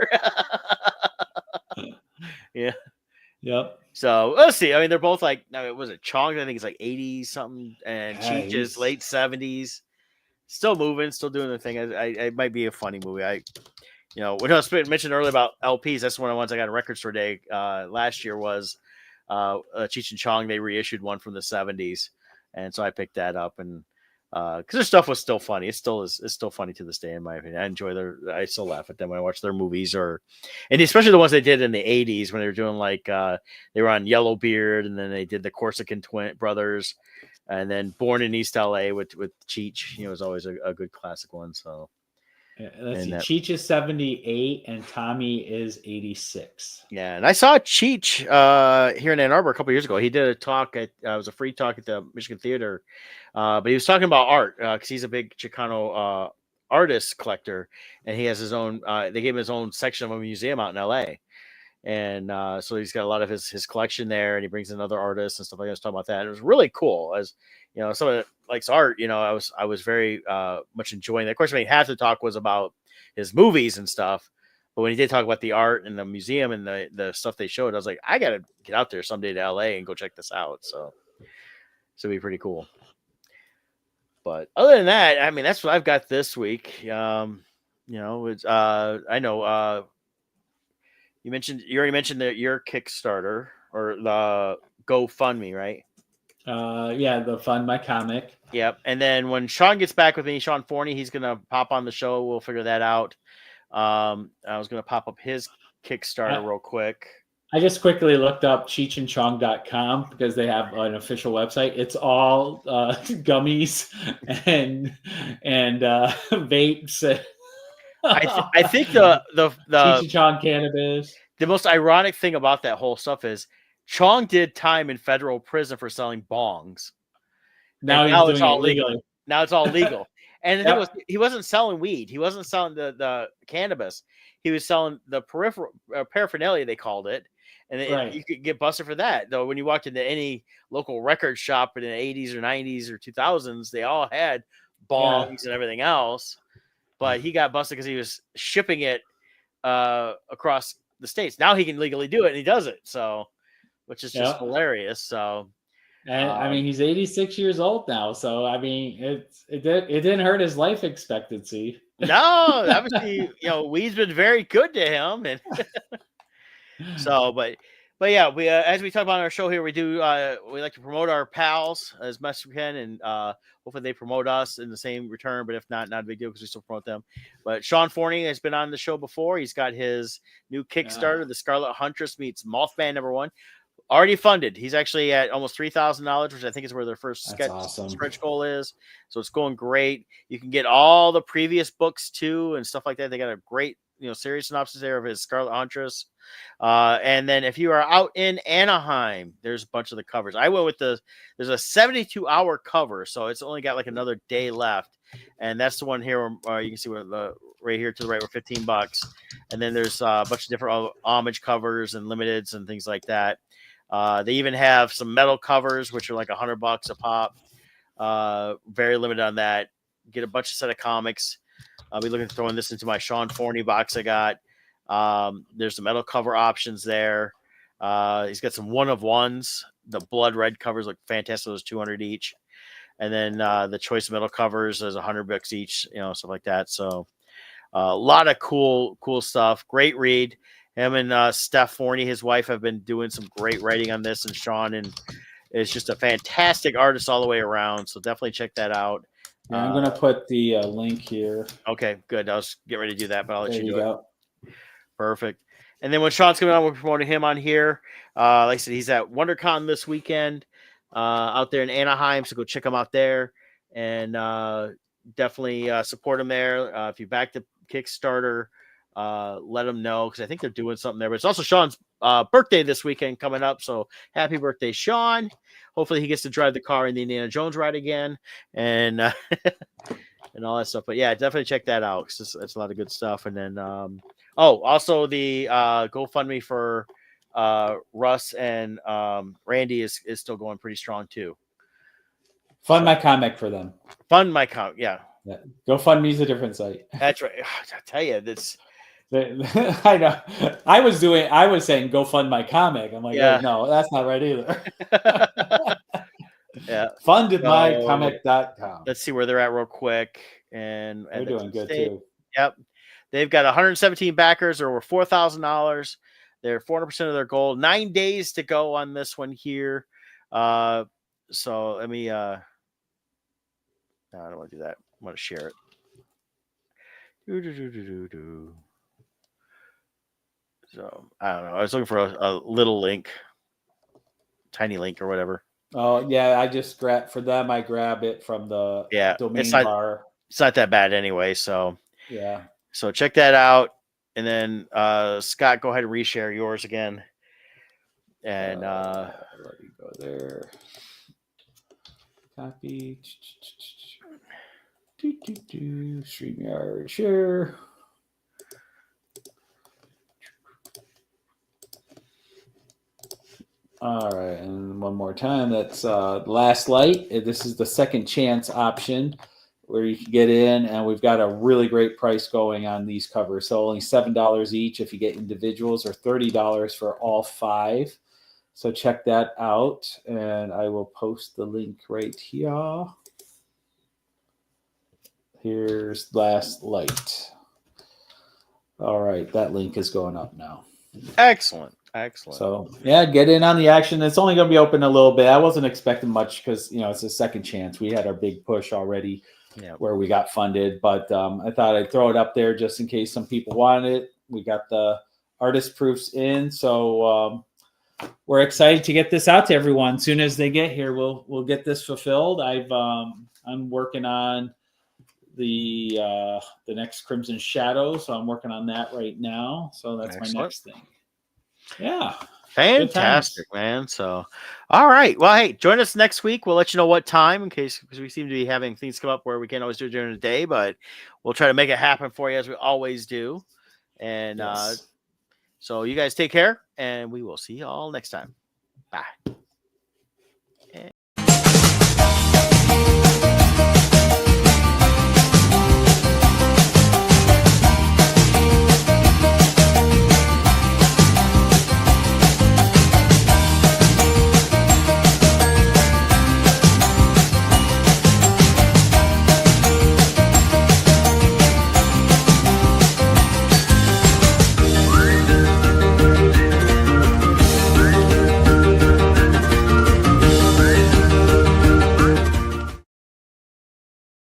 Yeah. Yep. So we'll see. I mean, they're both like, now was it Chong? I think it's like 80 something, and Yeah, Cheech is late 70s. Still moving, still doing the thing. It might be a funny movie. When I was mentioned earlier about LPs, that's one of the ones I got a record store day last year was Cheech and Chong. They reissued one from the 70s, and so I picked that up, and because their stuff was still funny. It's still funny to this day, in my opinion. I still laugh at them when I watch their movies, and especially the ones they did in the 80s when they were doing like they were on Yellowbeard, and then they did the Corsican twin brothers, and then Born in East LA with Cheech. It was always a good classic one. So let's see. Cheech is 78 and Tommy is 86. Yeah, and I saw Cheech here in Ann Arbor a couple years ago. He did a talk at it was a free talk at the Michigan Theater, but he was talking about art because he's a big Chicano artist collector, and he has his own. They gave him his own section of a museum out in LA, and so he's got a lot of his collection there, and he brings in other artists and stuff like that. I was talking about that, and it was really cool. As someone that likes art, I was very much enjoying that. Of course, I mean, half the talk was about his movies and stuff, but when he did talk about the art and the museum and the stuff they showed, I was like, I gotta get out there someday to LA and go check this out. So it'd be pretty cool. But other than that, I mean, that's what I've got this week. It's I know you already mentioned your Kickstarter or the GoFundMe, right? Yeah, the Fund My Comic. Yep. And then when Sean gets back with me, Sean Forney, he's gonna pop on the show. We'll figure that out. I was gonna pop up his Kickstarter real quick. I just quickly looked up cheechandchong.com because they have an official website. It's all gummies and vapes. I think the Cheech and Chong cannabis. The most ironic thing about that whole stuff is Chong did time in federal prison for selling bongs. Now it's all legal. Now it's all legal. And the thing was, he wasn't selling weed. He wasn't selling the cannabis. He was selling the peripheral paraphernalia, they called it. And you could get busted for that. Though when you walked into any local record shop in the 80s or 90s or 2000s, they all had bongs and everything else. But he got busted because he was shipping it across the states. Now he can legally do it, and he does it. So, which is just hilarious. So, and I mean, he's 86 years old now. So, I mean, it didn't hurt his life expectancy. No, obviously, weed's been very good to him, and so, but yeah, we as we talk about on our show here, we like to promote our pals as much as we can, and hopefully they promote us in the same return. But if not a big deal because we still promote them. But Sean Forney has been on the show before. He's got his new Kickstarter, The Scarlet Huntress meets Mothman #1, already funded. He's actually at almost $3,000, which I think is where their first stretch goal is. So it's going great. You can get all the previous books too and stuff like that. They got a great series synopsis there of his Scarlet Huntress. And then if you are out in Anaheim, there's a bunch of the covers. I went with there's a 72-hour cover, so it's only got like another day left. And that's the one here where you can see where right here to the right were $15. And then there's a bunch of different homage covers and limiteds and things like that. They even have some metal covers, which are like $100 a pop. Very limited on that. Get a bunch of set of comics. I'll be looking at throwing this into my Sean Forney box I got. There's the metal cover options there. He's got some one-of-ones. The blood red covers look fantastic. Those 200 each. And then the choice metal covers is $100 each, stuff like that. So a lot of cool stuff. Great read. Him and Steph Forney, his wife, have been doing some great writing on this, and Sean is just a fantastic artist all the way around. So definitely check that out. Yeah, I'm going to put the link here. Okay, good. I was getting ready to do that, but I'll let you do it. Perfect. And then when Sean's coming on, we're promoting him on here. Like I said, he's at WonderCon this weekend out there in Anaheim, so go check him out there. And definitely support them there. If you back the Kickstarter, let them know, because I think they're doing something there. But it's also Sean's birthday this weekend coming up, so happy birthday, Sean! Hopefully he gets to drive the car in the Indiana Jones ride again, and and all that stuff. But yeah, definitely check that out, because it's a lot of good stuff. And then also the GoFundMe for Russ and Randy is still going pretty strong too. Fund my comic for them. Fund my comic, yeah. GoFundMe's a different site. That's right. I tell you, that's. I know. I was saying go fund my comic. I'm like, Yeah. wait, no, that's not right either. Yeah. Fundedmycomic.com. Let's see where they're at real quick. And they're doing good too. Yep. They've got 117 backers, or over $4,000. They're 400% of their goal. 9 days to go on this one here. So let me no, I don't want to do that. I want to share it. So I don't know. I was looking for a little link, tiny link or whatever. Oh yeah, I just grab it from the domain bar. It's not that bad anyway. So yeah. So check that out, and then Scott, go ahead and reshare yours again. And let me go there. Copy. StreamYard share. All right, and one more time. That's Last Light. This is the second chance option where you can get in, and we've got a really great price going on these covers. So only $7 each if you get individuals, or $30 for all 5. So check that out, and I will post the link right here. Here's Last Light. All right, that link is going up now. Excellent. So yeah, get in on the action. It's only going to be open a little bit. I wasn't expecting much because it's a second chance. We had our big push already, where we got funded, but I thought I'd throw it up there just in case some people wanted it. We got the artist proofs in, so we're excited to get this out to everyone. As soon as they get here, we'll get this fulfilled. I'm working on the next Crimson Shadow, so I'm working on that right now. So that's my next thing. Yeah. Fantastic, man. So, all right. Well, hey, join us next week. We'll let you know what time, because we seem to be having things come up where we can't always do it during the day, but we'll try to make it happen for you, as we always do. And so you guys take care, and we will see you all next time. Bye.